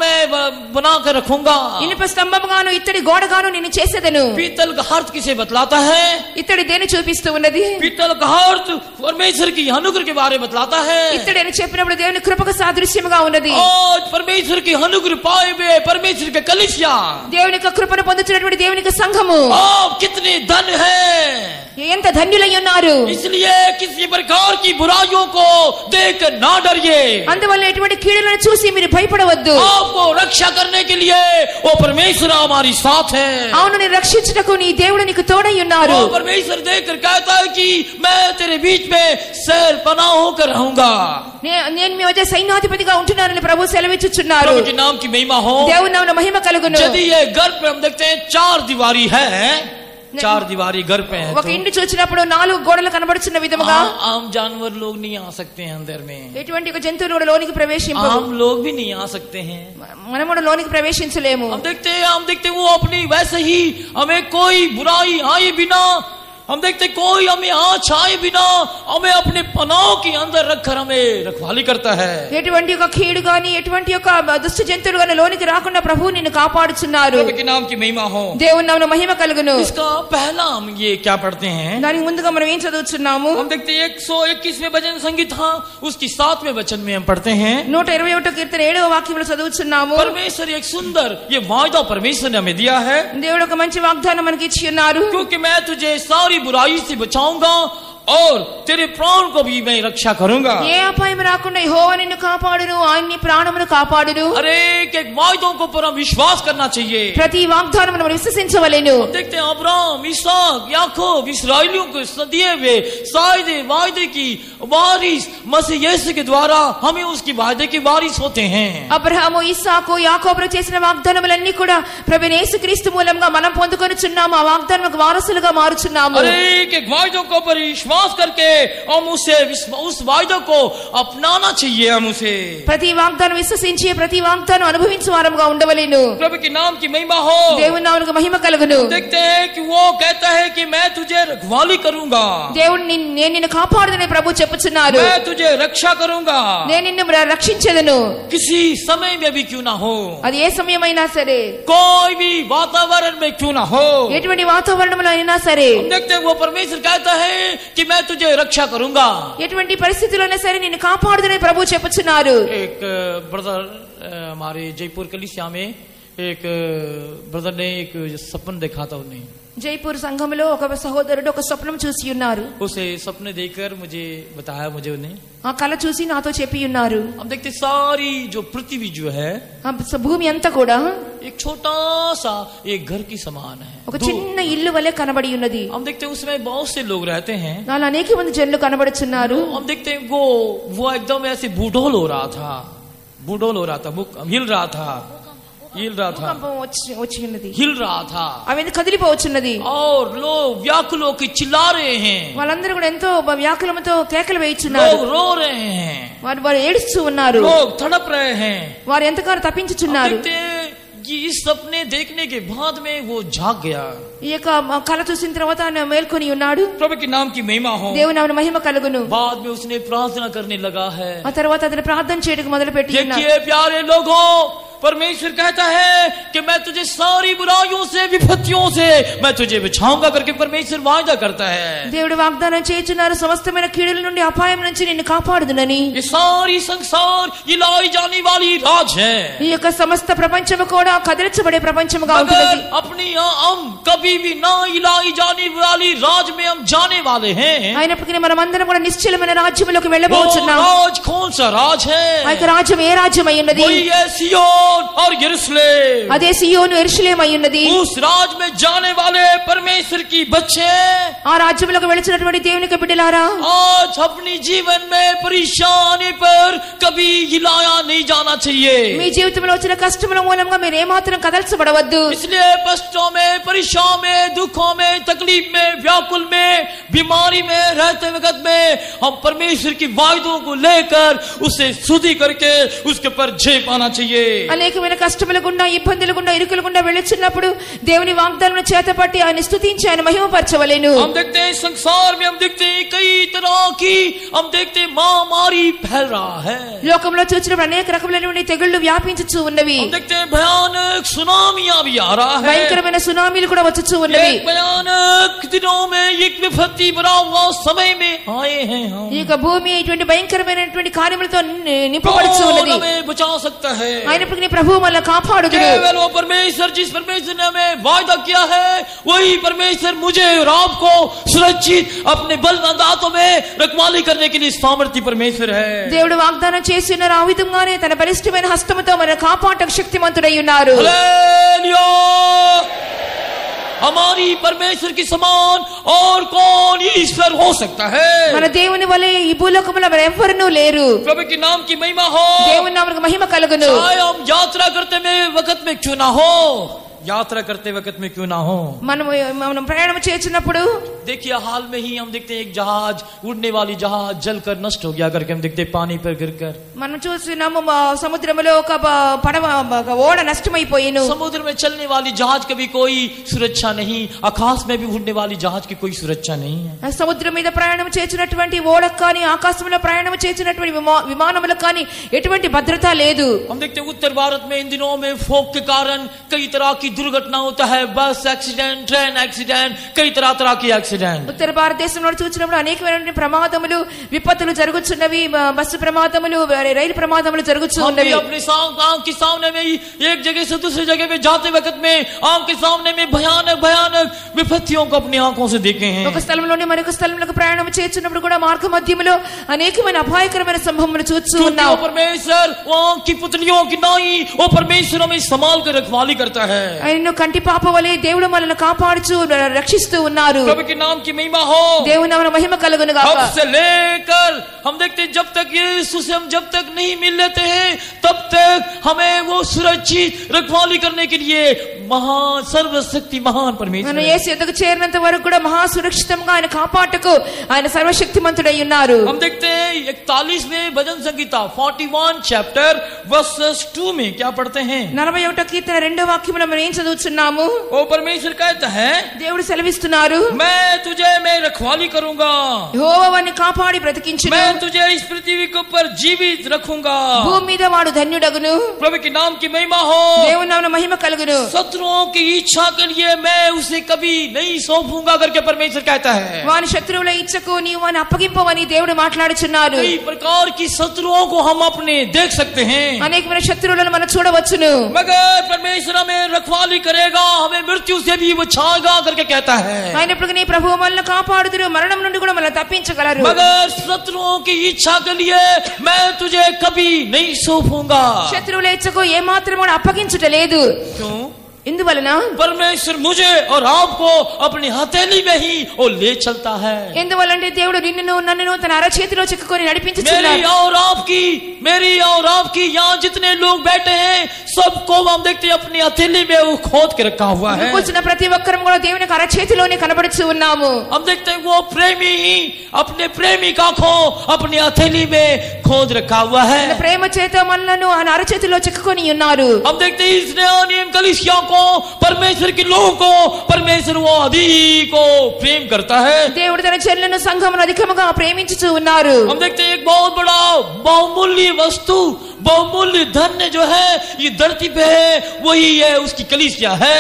Speaker 1: मैं बना कर रखूंगा
Speaker 2: ఇనుప స్తంభముగాను ఇత్తడి గోడగాను నేను చేసేదను
Speaker 1: पीतल का अर्थ किसे बतलाता है
Speaker 2: ఇత్తడి దేని చూపిస్తూ ఉన్నది
Speaker 1: पीतल का अर्थ परमेश्वर की अनुग्रह के बारे में बतलाता है
Speaker 2: ఇత్తడి అని చెప్పినప్పుడు దేవుని కృపకు సాదృశ్యముగా ఉన్నది
Speaker 1: और परमेश्वर की अनुग्रह पाए हुए परमेश्वर के कलीसिया
Speaker 2: దేవుని యొక్క కృపను పొందుతున్నటువంటి దేవుని యొక్క సంఘము
Speaker 1: कितने धन है
Speaker 2: ఎంత ధన్యులై ఉన్నారు
Speaker 1: इसलिए किसी प्रकार की बुराइयों को देख ना डरिए
Speaker 2: అందువల్ల ఎటువంటి కీడులను చూసి మీరు భయపడవద్దు
Speaker 1: आपको रक्षा करने के लिए वो परमेश्वर हमारी साथ है
Speaker 2: అవును నీ రక్షించుటకు నీ దేవుడు నీకు తోడై ఉన్నారు
Speaker 1: वो परमेश्वर देखकर कहता है कि मैं तेरे बीच में सैर पनाह होकर रहूंगा
Speaker 2: నేను మీ మధ్య సైన్యాధిపతిగా ఉంటున్నానని ప్రభు సెలవిచ్చుచున్నారు
Speaker 1: प्रभु के नाम की महिमा हो
Speaker 2: దేవుని నామమున మహిమ కలుగును
Speaker 1: यदि ये घर पे हम देखते हैं 4 दीवारी है 4 दीवारी घर पे है
Speaker 2: ఒక ఇంటి చూచినప్పుడు 4 గోడలు కనబడుచున్న విధముగా
Speaker 1: आम जानवर लोग नहीं आ सकते हैं अंदर में
Speaker 2: ఎటువంటి ఒక జంతువులు కూడా లోనికి ప్రవేశింపవు
Speaker 1: आम लोग भी नहीं आ सकते हैं
Speaker 2: మనం కూడా లోనికి ప్రవేశించలేము
Speaker 1: हम देखते हैं वो अपनी वैसे ही हमें कोई बुराई आए बिना हम देखते कोई हमें यहाँ छाए बिना हमें अपने पनाह के अंदर रखकर हमें रखवाली करता है।
Speaker 2: ఎటువంటి ఒక కీడు గాని ఎటువంటి ఒక దుష్ట జంతువులు గాని లోనికి రాకుండా ప్రభువు నిన్ను కాపాడుచున్నారు।
Speaker 1: प्रभु के नाम की महिमा हो,
Speaker 2: దేవుని నామమున మహిమ కలుగును।
Speaker 1: इसका पहला हम ये क्या पढ़ते हैं?
Speaker 2: దానికి ముందుగా మనం ఏం చదువుచున్నాము?
Speaker 1: हम देखते 121वें भजन संगीता उसकी 7वें वचन में हम पढ़ते हैं
Speaker 2: 121వ కీర్తన 7వ వాక్యంలో చదువుచున్నాము।
Speaker 1: परमेश्वर एक सुंदर ये वायदा परमेश्वर ने हमें दिया है,
Speaker 2: దేవుడు ఒక మంచి వాగ్దానం మనకి ఇచ్చి ఉన్నారు।
Speaker 1: क्योंकि मैं तुझे सारी बुराई से बचाऊंगा और तेरे प्राण को भी मैं रक्षा करूंगा।
Speaker 2: ఏ అపాయం రాకుండా యెహోవా నిన్ను కాపాడును, ఆయన నీ ప్రాణమును కాపాడును।
Speaker 1: अरे एक वायदों को पर हम विश्वास करना चाहिए।
Speaker 2: ప్రతి వాగ్దానమును మనం విశ్వసించవలెను।
Speaker 1: देखते हैं अब्राहम, इसहाक, याकूब इस्राएलियों को दिए हुए सारे वायदे की वारिस मसीह यीशु के द्वारा हमें उसकी वायदे की वारिस होते हैं।
Speaker 2: అబ్రహాము, ఇస్సాకు, యాకోబులు చేసిన వాగ్దానములన్నీ కూడా ప్రభువైన యేసుక్రీస్తు మూలంగా మనం పొందుకొనుచున్నాము। ఆ వాగ్దానములకు వారసులుగా మారుచున్నాము।
Speaker 1: अरे एक वायदों को पर विश्वास करके हम उस वायदे को अपनाना चाहिए। हम उसे
Speaker 2: ప్రతి వాగ్దానం విశ్వసించి ప్రతి వాగ్దానం అనుభవించే వారముగా ఉండవలెను।
Speaker 1: प्रभु के नाम की महिमा हो,
Speaker 2: దేవుని నామమునకు మహిమ కలుగును।
Speaker 1: देखते हैं कि वो कहता है कि मैं तुझे रखवाली करूंगा,
Speaker 2: దేవుడు నేను నిన్ను కాపాడుదునని ప్రభు చెప్పుచున్నారు।
Speaker 1: मैं तुझे रक्षा करूंगा,
Speaker 2: నేను నిన్ను రక్షించెదను।
Speaker 1: किसी समय में भी क्यों ना हो,
Speaker 2: అది ఏ సమయమైనా సరే,
Speaker 1: कोई भी वातावरण में क्यों ना हो,
Speaker 2: ఎటువంటి వాతావరణంలో అయినా సరే,
Speaker 1: हम देखते हैं वो परमेश्वर कहता है कि मैं तुझे रक्षा करूंगा।
Speaker 2: ఎటువంటి పరిస్థితుల్లోనే సరే నిన్ను కాపాడుదునని ప్రభు చెప్పుచున్నారు।
Speaker 1: एक ब्रदर हमारे जयपुर कलीसिया में एक ब्रदर ने एक सपन देखा था। उन्हें
Speaker 2: జైపూర్ సంఘంలో ఒక సహోదరుడు ఒక స్వప్నం చూసి ఉన్నారు।
Speaker 1: उसे सपने देखकर मुझे बताया, मुझे उन्हें
Speaker 2: ఆ కల చూసి నాతో చెప్పి ఉన్నారు।
Speaker 1: हम देखते सारी जो पृथ्वी जो है
Speaker 2: ఆ భూమి అంతా కూడా
Speaker 1: एक छोटा सा एक घर की समान है।
Speaker 2: ఒక చిన్న ఇల్లు వలె కనబడి ఉన్నది।
Speaker 1: हम देखते हैं उसमें बहुत से लोग रहते हैं।
Speaker 2: దానిలో అనేక మంది జనులు కనబడుచున్నారు।
Speaker 1: हम देखते हैं वो एकदम ऐसे बूढ़ोल हो रहा था, बूढ़ोल हो रहा था, हिल रहा था,
Speaker 2: భూకంపం వచ్చి ఉన్నది,
Speaker 1: हिल रहा था
Speaker 2: అవి కదిలిపోవచ్చున్నది।
Speaker 1: और लोग व्याकुल होकर चिल्ला रहे हैं,
Speaker 2: వాళ్ళందరూ కూడా ఎంతో వ్యాకులముతో కేకలు వేయుచున్నారు।
Speaker 1: लोग रो रहे हैं,
Speaker 2: వారు ఏడుస్తూ ఉన్నారు,
Speaker 1: लोग तड़प रहे हैं।
Speaker 2: వారు ఎంతగానో తప్పించుచున్నారు।
Speaker 1: देखते हैं कि इस सपने देखने के बाद में वो जाग गया।
Speaker 2: ఈ యొక్క కల చూసిన తర్వాత ఆయన మేల్కొని ఉన్నాడు।
Speaker 1: प्रभु के नाम की महिमा हो,
Speaker 2: దేవుని నామమున మహిమ కలుగును।
Speaker 1: बाद में उसने प्रार्थना करने लगा है।
Speaker 2: ఆ తర్వాత అతను ప్రార్థన చేయడానికి మొదలు పెట్టి ఉన్నాడు।
Speaker 1: देखिए प्यारे लोगों, परमेश्वर कहता है कि मैं तुझे सारी बुराइयों से, विपत्तियों से मैं तुझे बचाऊंगा करके परमेश्वर वायदा करता है।
Speaker 2: దేవుడు వాగ్దానం చేయుచున్నారు, సమస్తమైన కీడుల నుండి అపాయం నుంచి నిన్ను కాపాడుదునని।
Speaker 1: ये सारी संसार ये लाई जाने वाली राज है,
Speaker 2: ఈ యొక్క సమస్త ప్రపంచము కూడా కదిలించబడే ప్రపంచముగా ఉంటుంది।
Speaker 1: मगर अपनी हम कभी भी ना हिलाई जाने वाली राज में हम जाने वाले हैं।
Speaker 2: అయినప్పటికీ మనం అందరం కూడా నిశ్చలమైన రాజ్యములోకి
Speaker 1: वो
Speaker 2: వెళ్ళబోతున్నాం।
Speaker 1: राज कौन सा राज है?
Speaker 2: ఆ యొక్క రాజ్యం ఏ రాజ్యం అయి ఉన్నది?
Speaker 1: वही है सिय्योन और यरूशलेम।
Speaker 2: అదే సియోను యెరూషలేము అయి ఉన్నది।
Speaker 1: उस राज में जाने वाले परमेश्वर की बच्चे
Speaker 2: ఆ రాజ్యములోకి వెళుచున్నటువంటి దేవుని యొక్క బిడ్డలారా,
Speaker 1: आज अपनी जीवन में परेशानी पर कभी हिलाया नहीं जाना चाहिए।
Speaker 2: మీ జీవితంలో వచ్చిన కష్టముల మూలంగా మీరు ఏమాత్రం కదల్చబడవద్దు।
Speaker 1: इसलिए कष्टों में, परेशान में, दुखों में, तकलीफ में, व्याकुल में, बीमारी में रहते वक्त में हम परमेश्वर की वायदों को लेकर उसे स्तुति करके उसके पर जय पाना चाहिए।
Speaker 2: అనేకమైన కష్టముల గుండా, ఇబ్బందుల గుండా, ఇరుకుల గుండా వెళ్ళుచున్నప్పుడు దేవుని వాగ్దానం చేతపట్టి ఆయన స్తుతించి ఆయన మహిమపరచవలెను।
Speaker 1: हम देखते हैं संसार में, हम देखते हैं कई तरह की, हम देखते हैं महामारी फैल रहा है।
Speaker 2: లోకంలో చూసినప్పుడు అనేక రకములైన తెగుళ్లు వ్యాపించుచూ ఉన్నవి।
Speaker 1: हम देखते हैं भयानक सुनामियां भी आ रहा है।
Speaker 2: భయంకరమైన సునామీలు కూడా వచ్చుచూ ఉన్నవి।
Speaker 1: एक भयानक दिनों में एक विपत्ति भरा हुआ समय में आए हैं हम।
Speaker 2: ఈ యొక్క భూమి ఇటువంటి భయంకరమైనటువంటి కార్యములతో నింపబడుచూ
Speaker 1: कौन
Speaker 2: ఉన్నది।
Speaker 1: हमें बचा सकता है?
Speaker 2: అయినప్పటికీ ప్రభువు మనల్ని కాపాడుదుడు।
Speaker 1: केवल वो परमेश्वर, जिस परमेश्वर ने हमें वायदा किया है वही परमेश्वर मुझे और आपको सुरक्षित अपने बलवंत हाथों में रखवाली करने के लिए सामर्थ्य परमेश्वर है।
Speaker 2: దేవుడు వాగ్దానం చేసి ఉన్నారు, ఆ విధంగానే తన బలిష్టమైన హస్తముతో మనల్ని కాపాడటకు శక్తిమంతుడై ఉన్నారు।
Speaker 1: हालेलुया! हमारी परमेश्वर की समान और कौन ईश्वर हो सकता है?
Speaker 2: మన దేవుని వలె ఈ భూలోకములో మరి ఎవ్వరునూ లేరు।
Speaker 1: प्रभु के नाम की महिमा हो।
Speaker 2: దేవుని నామమునకు మహిమ కలుగును।
Speaker 1: चाहे हम यात्रा करते में वक्त में क्यों ना हो, यात्रा करते वक्त में क्यों ना हो।
Speaker 2: మనం ప్రయాణం చేస్తున్నప్పుడు
Speaker 1: देखिए हाल में ही हम देखते हैं एक जहाज, उड़ने वाली जहाज जलकर नष्ट हो गया करके हम देखते हैं पानी पर गिरकर।
Speaker 2: మనం చూస్తున్నాము సముద్రంలో ఒక పడవ ఓడ నష్టమైపోయేను।
Speaker 1: समुद्र में चलने वाली जहाज की भी कोई सुरक्षा नहीं, आकाश में भी उड़ने वाली जहाज की कोई सुरक्षा नहीं है।
Speaker 2: సముద్రం మీద ప్రయాణం చేస్తున్నటువంటి ఓడకు కానీ ఆకాశంలో ప్రయాణం చేస్తున్నటువంటి విమానములకు కానీ ఎటువంటి భద్రత లేదు।
Speaker 1: हम देखते हैं उत्तर भारत में इन दिनों में फोक के कारण कई तरह की दुर्घटना होता है, बस एक्सीडेंट, ट्रेन एक्सीडेंट, कई तरह की एक्सीडेंट।
Speaker 2: ఉత్తర భారతదేశంలో చూసినప్పుడు అనేకమైన ప్రమాదములు విపత్తులు జరుగుతున్నవి, బస్సు ప్రమాదములు, రైలు ప్రమాదములు జరుగుతున్నవి।
Speaker 1: अपने आंख के सामने में एक जगह से दूसरी जगह में जाते वक्त में आंख के सामने में भयानक विपत्तियों को अपनी आंखों से देखे हैं।
Speaker 2: ఒక స్థలంలోని మరొక స్థలంలోకి ప్రయాణం చేస్తున్నప్పుడు కూడా మార్గ మధ్యములో అనేకమైన అపాయకరమైన సంభవములు చూస్తూ ఉన్నాం।
Speaker 1: परमेश्वर वो आंख की पुतलियों की नाई वो परमेश्वर हमें संभाल कर रखवाली करता है।
Speaker 2: ఆయన కంటి పాప వలె దేవుడు మనల్ని కాపాడుచు రక్షిస్తూ ఉన్నారు।
Speaker 1: प्रभु के नाम की महिमा हो,
Speaker 2: దేవుని నామమున మహిమ కలుగును గాక।
Speaker 1: अब से लेकर हम देखते हैं जब तक यीशु से हम जब तक नहीं मिल लेते हैं तब तक हमें वो सुरक्षित रखवाली करने के लिए महान सर्वशक्ति महान परमेश्वर
Speaker 2: మనం యేసు యొద్దకు చేరినంత వరకు కూడా మహా సురక్షితంగా ఆయన కాపాటకు ఆయన సర్వశక్తిమంతుడై ఉన్నారు।
Speaker 1: हम देखते हैं 41वें भजन संगीता 41 चैप्टर वर्सेस 2 में क्या पढ़ते हैं।
Speaker 2: 41వ కీర్తన 2వ వాక్యములో మనం ఏం చదువుతున్నాము?
Speaker 1: ओ परमेश्वर कहता है
Speaker 2: దేవుడు సెలవిస్తున్నారు,
Speaker 1: मैं तुझे मैं रखवाली करूंगा,
Speaker 2: యెహోవా వారిని కాపాడి బ్రతికించును,
Speaker 1: मैं तुझे इस पृथ्वी के ऊपर जीवित रखूंगा।
Speaker 2: భూమి మీద వాడు ధన్యుడగును।
Speaker 1: प्रभु के नाम की महिमा हो,
Speaker 2: దేవుని నామమున మహిమ కలుగును।
Speaker 1: शत्रुओं की इच्छा के लिए मैं उसे कभी नहीं सौंपूंगा करके परमेश्वर कहता है।
Speaker 2: వాని శత్రువుల ఇచ్చకు నీవు వాని అప్పగింపవని దేవుడు మాట్లాడుచున్నాడు।
Speaker 1: कई प्रकार की शत्रुओं को हम अपने देख सकते हैं,
Speaker 2: అనేకమైన శత్రువులను మనం చూడవచ్చును।
Speaker 1: मगर परमेश्वर हमें रखवाली करेगा, हमें मृत्यु से भी बचाएगा करके कहता है।
Speaker 2: అయినప్పుడు నీ ప్రభువు మనల్ని కాపాడుదురు, మరణం నుండి కూడా మనల్ని తప్పించగలరు।
Speaker 1: मगर शत्रुओं की इच्छा के लिए मैं तुझे कभी नहीं सौंपूंगा।
Speaker 2: శత్రువుల ఇచ్చకు ఏ మాత్రం కూడా అప్పగించుటలేదు।
Speaker 1: क्यों?
Speaker 2: ఎందువలన
Speaker 1: परमेश्वर मुझे और आपको अपनी हथेली में ही वो ले चलता है।
Speaker 2: ఎందువలంటే దేవుడు నిన్ను నన్ను తన అరచేతిలో చిక్కుకొని నడిపించుచున్నాడు।
Speaker 1: मेरी और आपकी यहाँ जितने लोग बैठे हैं सबको हम देखते हैं अपनी हथेली में वो खोद के रखा हुआ है।
Speaker 2: కూర్చున్న ప్రతి ఒక్కరం కూడా దేవుని అరచేతిలోనే కనబడుతూ ఉన్నాము।
Speaker 1: हम देखते हैं वो प्रेमी अपने प्रेमिका को अपनी हथेली में खोद रखा हुआ है।
Speaker 2: ప్రేమ చేత మనలను ఆయన అరచేతిలో చిక్కుకొని ఉన్నారు।
Speaker 1: हम देखते हैं इस कलीसिया को परमेश्वर के लोगों को परमेश्वर वो अधिक को प्रेम करता है।
Speaker 2: దేవుడు తన చెల్లెలను సంఘమును అధికముగా ప్రేమించుచూ ఉన్నారు।
Speaker 1: हम देखते हैं एक बहुत बड़ा बहुमूल्य वस्तु बहुमूल्य धन्य जो है ये धरती पे है वही है उसकी कलीसिया है।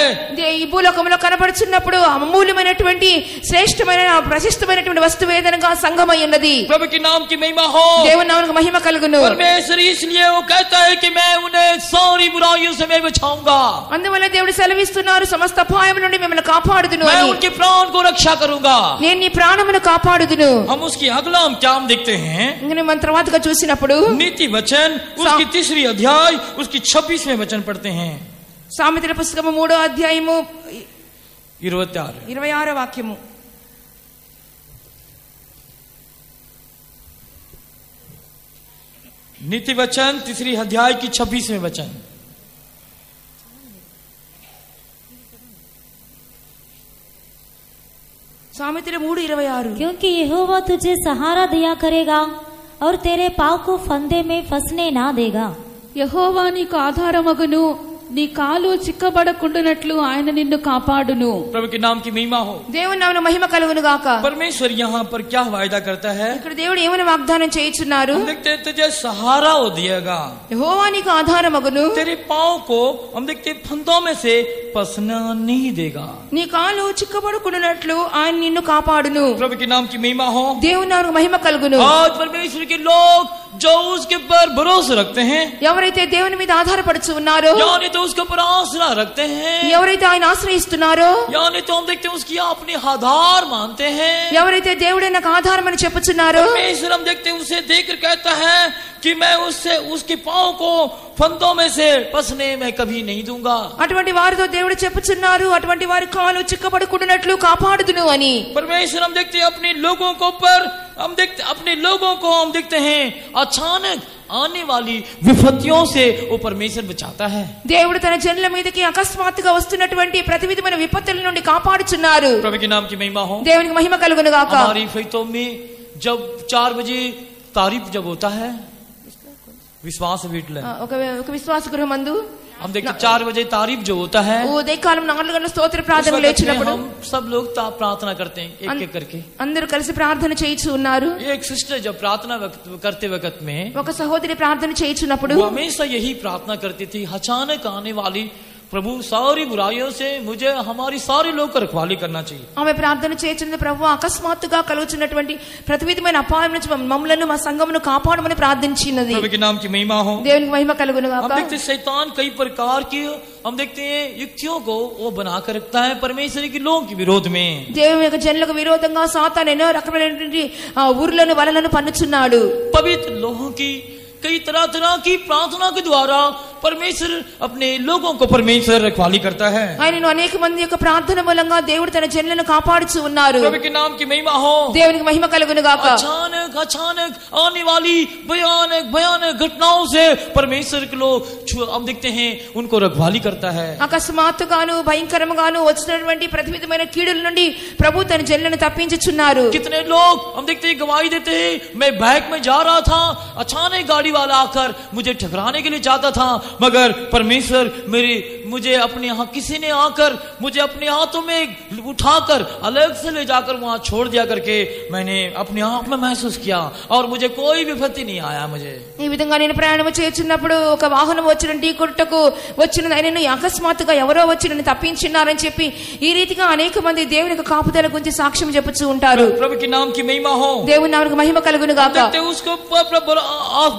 Speaker 2: ఈ భూలోకంలో కనబడుచున్నప్పుడు అమూల్యమైనటువంటి శ్రేష్టమైన ప్రశస్తమైనటువంటి వస్తువు ఏదనగా సంఘమై ఉన్నది।
Speaker 1: प्रभु के नाम की महिमा हो,
Speaker 2: దేవుని నామమునకు మహిమ కలుగును।
Speaker 1: परमेश्वर इसलिए वो कहता है कि मैं उन्हें सारी बुराइयों से मैं बचाऊंगा,
Speaker 2: అందువల్ల దేవుడు సెలవిస్తున్నారు సమస్త అపాయం నుండి మిమ్మల్ని కాపాడుదును
Speaker 1: मैं
Speaker 2: అని।
Speaker 1: उनके प्राण को रक्षा करूंगा।
Speaker 2: నేను నీ ప్రాణమును కాపాడుదును।
Speaker 1: हम उसकी अगला हम क्या हम देखते हैं
Speaker 2: ఇంకా మనం తర్వాతగా చూసినప్పుడు
Speaker 1: नीति वचन उसकी 3री अध्याय उसकी 26वें वचन पढ़ते हैं।
Speaker 2: సామెతల పుస్తకము 3వ అధ్యాయము
Speaker 1: 26
Speaker 2: వాక్యము।
Speaker 1: नीति वचन 3री अध्याय की 26वें वचन।
Speaker 2: సామెతలు 3:26
Speaker 3: क्योंकि यहोवा तुझे सहारा दिया करेगा और तेरे पाँव को फंदे में फंसने ना देगा।
Speaker 4: యెహోవా నీకు ఆధారమగును, నీ కాలు చిక్కబడకుండునట్లు ఆయన నిన్ను కాపాడును।
Speaker 1: प्रभु के नाम की महिमा हो,
Speaker 2: దేవుని నామమున మహిమ కలుగును గాక।
Speaker 1: परमेश्वर यहाँ पर क्या वायदा करता है?
Speaker 2: ఇక్కడ దేవుడు ఏమని వాగ్దానం చేయుచున్నారు?
Speaker 1: हम देखते हैं तुझे सहारा वो दिएगा,
Speaker 2: యెహోవా నీకు ఆధారమగును,
Speaker 1: तेरे पाँव को हम देखते हैं फंदों में से फंसना नहीं देगा।
Speaker 2: నీ కాలు చిక్కబడకుండునట్లు ఆయన నిన్ను కాపాడును।
Speaker 1: प्रभु के नाम की महिमा हो,
Speaker 2: దేవుని నామమునకు మహిమ కలుగును।
Speaker 1: आज परमेश्वर के लोग जो उसके ऊपर भरोसा रखते हैं,
Speaker 2: ఎవరైతే దేవుని మీద ఆధారపడుచు ఉన్నారో,
Speaker 1: यानी तो उसके ऊपर आसरा रखते हैं,
Speaker 2: ఎవరైతే ఆయన ఆశ్రయిస్తున్నారో,
Speaker 1: यानी तो हम देखते हैं उसकी अपनी आधार मानते हैं,
Speaker 2: ఎవరైతే దేవుడే నాకు ఆధారం అని చెప్పుచున్నారో,
Speaker 1: परमेश्वर हम देखते हैं उसे देखकर कहता है कि मैं उससे उसके पाँव को फंदों में से फंसने में कभी नहीं दूंगा।
Speaker 2: అటువంటి వారితో దేవుడు చెప్పుచున్నారు అటువంటి వారి కాలు చిక్కబడకుండునట్లు కాపాడుదును అని।
Speaker 1: परमेश्वर हम देखते हैं अपने लोगों को ऊपर हम देखते अपने लोगों को हम देखते हैं अचानक आने वाली विपत्तियों से वो परमेश्वर बचाता है।
Speaker 2: దేవుడు తన జనుల మీదకి అకస్మాత్తుగా వస్తున్నటువంటి ప్రతి విధమైన విపత్తుల నుండి కాపాడుచున్నారు.
Speaker 1: प्रभु के नाम की महिमा हो।
Speaker 2: దేవునికి మహిమ కలుగును గాక.
Speaker 1: हमारी फैतों में जब 4 बजे तारीफ जब होता है विश्वास वीटले
Speaker 2: ఒక విశ్వాస గృహమందు
Speaker 1: हम देखते 4 बजे तारीफ जो होता है
Speaker 2: ఉదయకాలం 4 గంటల స్తోత్ర ప్రార్థన లేచినప్పుడు
Speaker 1: हम सब लोग प्रार्थना करते हैं एक एक करके
Speaker 2: అందరూ కలిసి ప్రార్థన చేయిచు ఉన్నారు.
Speaker 1: एक सिस्टर जब प्रार्थना करते वक्त में
Speaker 2: ఒక సహోదరి ప్రార్థన చేయిచున్నప్పుడు
Speaker 1: वो हमेशा यही प्रार्थना करती थी, अचानक आने वाली प्रभु सारी बुराइयों से मुझे हमारी सारे लोग को रखवाली करना चाहिए.
Speaker 2: ఆమె ప్రార్థన చేయించిన ప్రభు అకస్మాత్తుగా కలుగుతున్నటువంటి ప్రతి విధమైన అపాయం నుంచి మమ్మలను మా సంఘమును కాపాడమని ప్రార్థించినది.
Speaker 1: प्रभु के नाम की महिमा हो।
Speaker 2: దేవునికి మహిమ కలుగును గాక.
Speaker 1: हम देखते शैतान कई प्रकार की हम देखते हैं युक्तियों को वो बनाकर रखता है परमेश्वर के लोगों के विरोध में.
Speaker 2: దేవుని యొక్క జనులకు విరోధంగా సాతాను ఎన్నో రకమైనటువంటి ఊర్లను వలలను పన్నుచున్నాడు.
Speaker 1: पवित्र लोगों की कई तरह तरह की प्रार्थना के द्वारा परमेश्वर अपने लोगों को परमेश्वर रखवाली करता है.
Speaker 2: ఆయనను అనేక మంది యొక్క ప్రార్థన మూలంగా దేవుడు తన జనులను కాపాడుచు ఉన్నారు.
Speaker 1: प्रभु के नाम की महिमा हो।
Speaker 2: దేవునికి మహిమ కలుగును గాక.
Speaker 1: अचानक अचानक आने वाली भयानक भयानक घटनाओं से परमेश्वर के लोग हम देखते हैं उनको रखवाली करता है.
Speaker 2: అకస్మాత్తుగాను భయంకరంగాను వచ్చినటువంటి ప్రతి విధమైన కీడుల నుండి ప్రభు తన జనులను తప్పించుచున్నారు.
Speaker 1: कितने लोग हम देखते हैं गवाही देते हैं, मैं बाइक में जा रहा था, अचानक गाड़ी वाला आकर मुझे ठकराने के लिए चाहता था, मगर परमेश्वर मुझे अपने यहाँ किसी ने आकर मुझे अपने हाथों में उठाकर अलग से ले जाकर वहां छोड़ दिया करके मैंने अपने आप में महसूस किया और मुझे कोई विपत्ति नहीं आया. मुझे
Speaker 2: ఈ విధంగా నేను ప్రయాణం చేస్తున్నప్పుడు ఒక వాహనం వచ్చిన ఢీ కొట్టుకు వచ్చిన ఆయనను అకస్మాత్తుగా ఎవరో వచ్చి నన్ను తప్పించినారని చెప్పి ఈ రీతిగా అనేక మంది దేవుని యొక్క కాపుదల గురించి సాక్ష్యం చెప్పుచూ ఉంటారు.
Speaker 1: प्रभु के नाम की महिमा हो।
Speaker 2: దేవుని నామమునకు మహిమ కలుగును గాక.
Speaker 1: उसको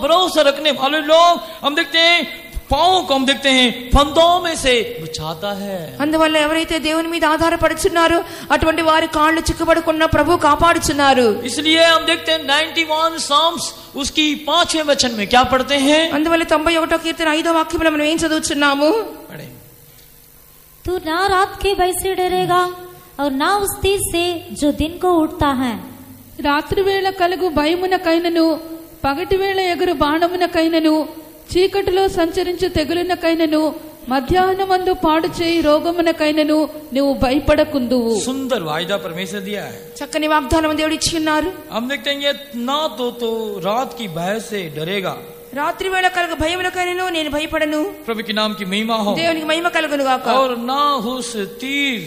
Speaker 1: भरोसा रखने वाले लोग हम देखते हैं पाँव को हम देखते हैं फंदों में से बचाता है.
Speaker 2: అందువల్ల ఎవరైతే దేవుని మీద ఆధారపడుచున్నారో అటువంటి వారి కాళ్ళు చిక్కుబడకుండా ప్రభు కాపాడుచున్నారు.
Speaker 1: इसलिए हम देखते हैं 91 साम्स उसकी 5वें वचन में क्या पढ़ते हैं.
Speaker 2: అందువల్ల 91వ కీర్తన 5వ వాక్యంలో మనం ఏం చదువుచున్నాము.
Speaker 3: तू ना रात के भय से डरेगा और ना उस तीर से जो दिन को उठता है.
Speaker 4: రాత్రి వేళ కలుగు భయమునకైనను పగటి వేళ ఎగురు బాణమునకైనను చీకటిలో సంచరించు తెగులునకైనను మధ్యాహ్నమందు పాడు చేయి రోగమునకైనను నువ్వు భయపడకుందువు.
Speaker 1: सुंदर वायदा परमेश्वर दिया है.
Speaker 2: చక్కని వాగ్దానం దేవుడు ఇచ్చి ఉన్నారు.
Speaker 1: हम देखते हैं ये ना तो रात की भय से डरेगा.
Speaker 2: రాత్రి వేళ కలుగు భయమునకైనను నేను భయపడను.
Speaker 1: प्रभु के नाम की महिमा हो।
Speaker 2: దేవునికి మహిమ కలుగును గాక.
Speaker 1: और ना उस तीर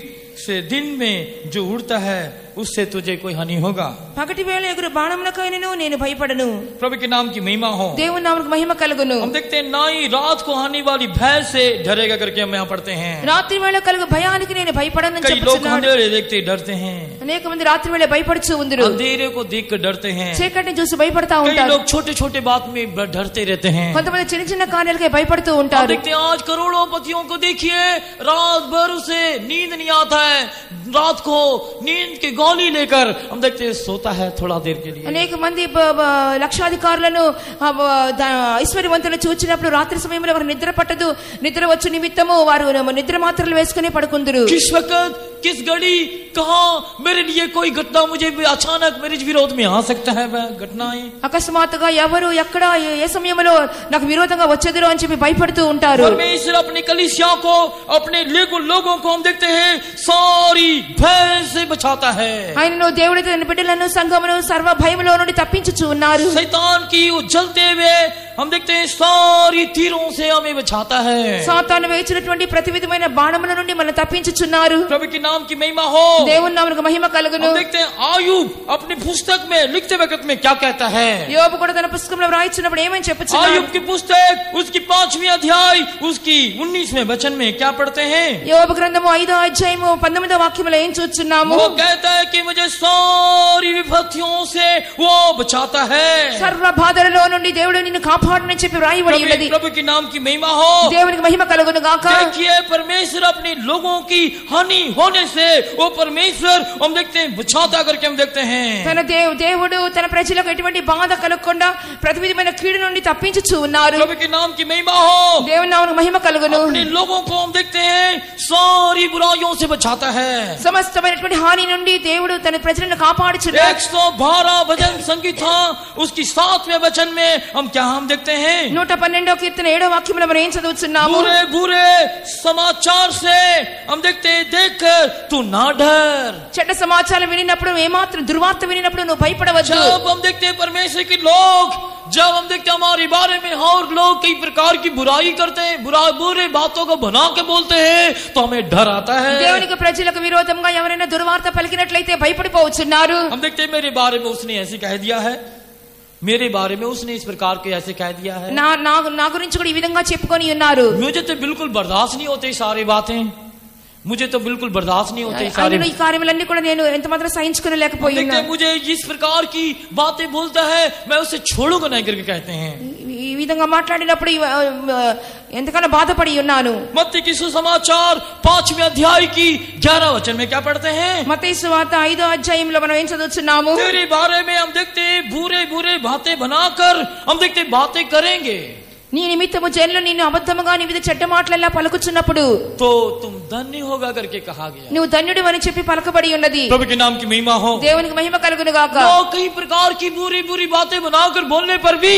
Speaker 1: से दिन में जो उड़ता है उससे तुझे कोई हानि होगा.
Speaker 2: పగటి వేళ ఎగురు బాణమునకైనను నేను భయపడను.
Speaker 1: प्रभु के नाम की महिमा हो।
Speaker 2: దేవుని నామమునకు మహిమ కలుగును.
Speaker 1: हम देखते हैं ना ही रात को आने वाली भय से डरेगा करके हम यहाँ पढ़ते हैं.
Speaker 2: రాత్రి వేళ కలుగు భయానికి నేను భయపడను అని
Speaker 1: कई लोग
Speaker 2: చెప్పుచున్నాడు.
Speaker 1: अंधेरे देखते डरते हैं,
Speaker 2: అనేక మంది రాత్రి వేళ భయపడుచు ఉందురు.
Speaker 1: अंधेरे को देख कर डरते हैं.
Speaker 2: చీకటిని చూసి భయపడతా
Speaker 1: कई
Speaker 2: ఉంటారు.
Speaker 1: लोग छोटे छोटे बात में डरते रहते हैं.
Speaker 2: కొంతమంది చిన్న చిన్న కార్యాలకే భయపడుతూ
Speaker 1: आप
Speaker 2: ఉంటారు.
Speaker 1: देखते हैं आज करोड़ों पतियों को देखिए रात भर उसे नींद नहीं आता है, रात को नींद की गोली लेकर हम देखते हैं सोता है थोड़ा देर के लिए.
Speaker 2: అనేక మంది లక్షాధికారులను ఐశ్వర్యవంతులను చూచినప్పుడు రాత్రి సమయంలో వారు నిద్ర పట్టదు. నిద్ర వచ్చు నిమిత్తము వారు నిద్ర మాత్రలు వేసుకుని పడుకుందరు.
Speaker 1: किस वक्त किस घड़ी कहाँ मेरे लिए कोई घटना मुझे अचानक मेरे विरोध में आ सकता है वह घटनाएं.
Speaker 2: అకస్మాత్తుగా ఎవరు ఎక్కడ ఏ సమయంలో నాకు విరోధంగా వచ్చేదిరో అని చెప్పి భయపడుతూ ఉంటారు.
Speaker 1: परमेश्वर अपनी कलीसिया को अपने लोगों को हम देखते हैं सारी भय से बचाता है.
Speaker 2: ఆయనను దేవుడు తన బిడ్డలను సంఘమును సర్వ భయములో నుండి తప్పించుచు ఉన్నారు.
Speaker 1: शैतान की उछलते हुए हम देखते हैं सारी तीरों से हमें बचाता है.
Speaker 2: సాతాను వేయించినటువంటి ప్రతి విధమైన బాణముల నుండి మనం తప్పించుచున్నారు.
Speaker 1: प्रभु के नाम की महिमा हो.
Speaker 2: దేవుని నామమునకు మహిమ కలుగును.
Speaker 1: हम देखते हैं आयुब अपनी पुस्तक में लिखते वक्त में क्या कहता है.
Speaker 2: యోబు కూడా తన పుస్తకంలో రాయించినప్పుడు ఏమని చెప్పుచున్నాడు.
Speaker 1: आयुब की पुस्तक उसकी 5वीं अध्याय उसकी 19वें वचन में क्या पढ़ते हैं.
Speaker 2: యోబు గ్రంథము 5వ అధ్యాయము 19వ వాక్యములో ఏం చూస్తున్నాము.
Speaker 1: वो कहता है कि मुझे सारी विपत्तियों से वो बचाता है.
Speaker 2: సర్వ బాధలలో నుండి దేవుడు నిన్ను కాపాడునని చెప్పి వ్రాయబడి ఉన్నది.
Speaker 1: प्रभु के नाम की महिमा हो.
Speaker 2: దేవునికి మహిమ కలుగును గాక.
Speaker 1: देखिए परमेश्वर अपने लोगों की हानि होने से वो परमेश्वर हम देखते हैं बचाता करके हम देखते हैं.
Speaker 2: తన దేవుడు తన ప్రజలకు ఎటువంటి బాధ కలగకుండా ప్రతి విధమైన కీడు నుండి తప్పించుచు ఉన్నారు.
Speaker 1: प्रभु के नाम की महिमा हो.
Speaker 2: దేవుని నామమునకు మహిమ కలుగును.
Speaker 1: अपने लोगों को हम देखते हैं सारी बुराइयों से बचाता है.
Speaker 2: సమస్తమైనటువంటి హాని నుండి దేవుడు తన ప్రజలను కాపాడుచున్నాడు.
Speaker 1: 112 भजन संगीता उसकी 7वें वचन में हम क्या हम देखते हैं
Speaker 2: 112వ కీర్తన 7వ వాక్యంలో మనం ఏం చదువుతున్నాము?
Speaker 1: बुरे बुरे समाचार से हम देखते हैं, देखकर तू ना डर।
Speaker 2: చెడ్డ సమాచారం వినినప్పుడు ఏమాత్రం దుర్వార్త వినినప్పుడు నువ్వు భయపడవద్దు।
Speaker 1: जब हम देखते हैं परमेश्वर के लोग, जब हम देखते हैं हमारे बारे में और लोग कई प्रकार की बुराई करते हैं, बुरे बातों को बना के बोलते हैं, तो हमें डर आता है।
Speaker 2: దేవునికి ప్రజలకు విరోధంగా ఎవరైనా దుర్వార్త పలికినట్లయితే భయపడిపోవచ్చున్నారు।
Speaker 1: हम देखते हैं मेरे बारे में उसने ऐसे कह दिया है, मेरे बारे में उसने इस प्रकार के ऐसे कह दिया है,
Speaker 2: నా గురించి కూడా ఈ విధంగా చెప్పుకొని ఉన్నారు।
Speaker 1: मुझे तो बिल्कुल बर्दाश्त नहीं होते सारी बातें, मुझे तो बिल्कुल बर्दाश्त नहीं होते सारे।
Speaker 2: ఈ కార్యములన్నీ కూడా నేను ఎంత మాత్రం సహించుకోలేకపోయినా
Speaker 1: मुझे इस प्रकार की बातें बोलता है, मैं उसे छोड़ूंगा नहीं करके कहते हैं।
Speaker 2: ఈ విధంగా మాట్లాడినప్పుడు ఎంతకన్నా బాధపడి ఉన్నాను।
Speaker 1: मत्ती की सुसमाचार 5वें अध्याय की 11 वचन में क्या पढ़ते हैं?
Speaker 2: మత్తయి సువార్త 5వ అధ్యాయంలో మనం ఏం చదువుతున్నాము?
Speaker 1: तेरे बारे में हम देखते हैं बुरे बुरे बातें बनाकर हम देखते बातें करेंगे,
Speaker 2: నీ నిమిత్తము జనులు నిన్ను అబద్ధముగా నీ మీద చెడ్డ మాటలలా పలుకుచున్నప్పుడు
Speaker 1: तो तुम धन्य होगा करके कहा गया।
Speaker 2: నువ్వు ధన్యుడు అని చెప్పి పలకబడి ఉన్నది।
Speaker 1: प्रभु के नाम की महिमा हो।
Speaker 2: దేవునికి మహిమ కలుగును గాక।
Speaker 1: लोग कई प्रकार की बुरी बुरी बातें बनाकर बोलने पर भी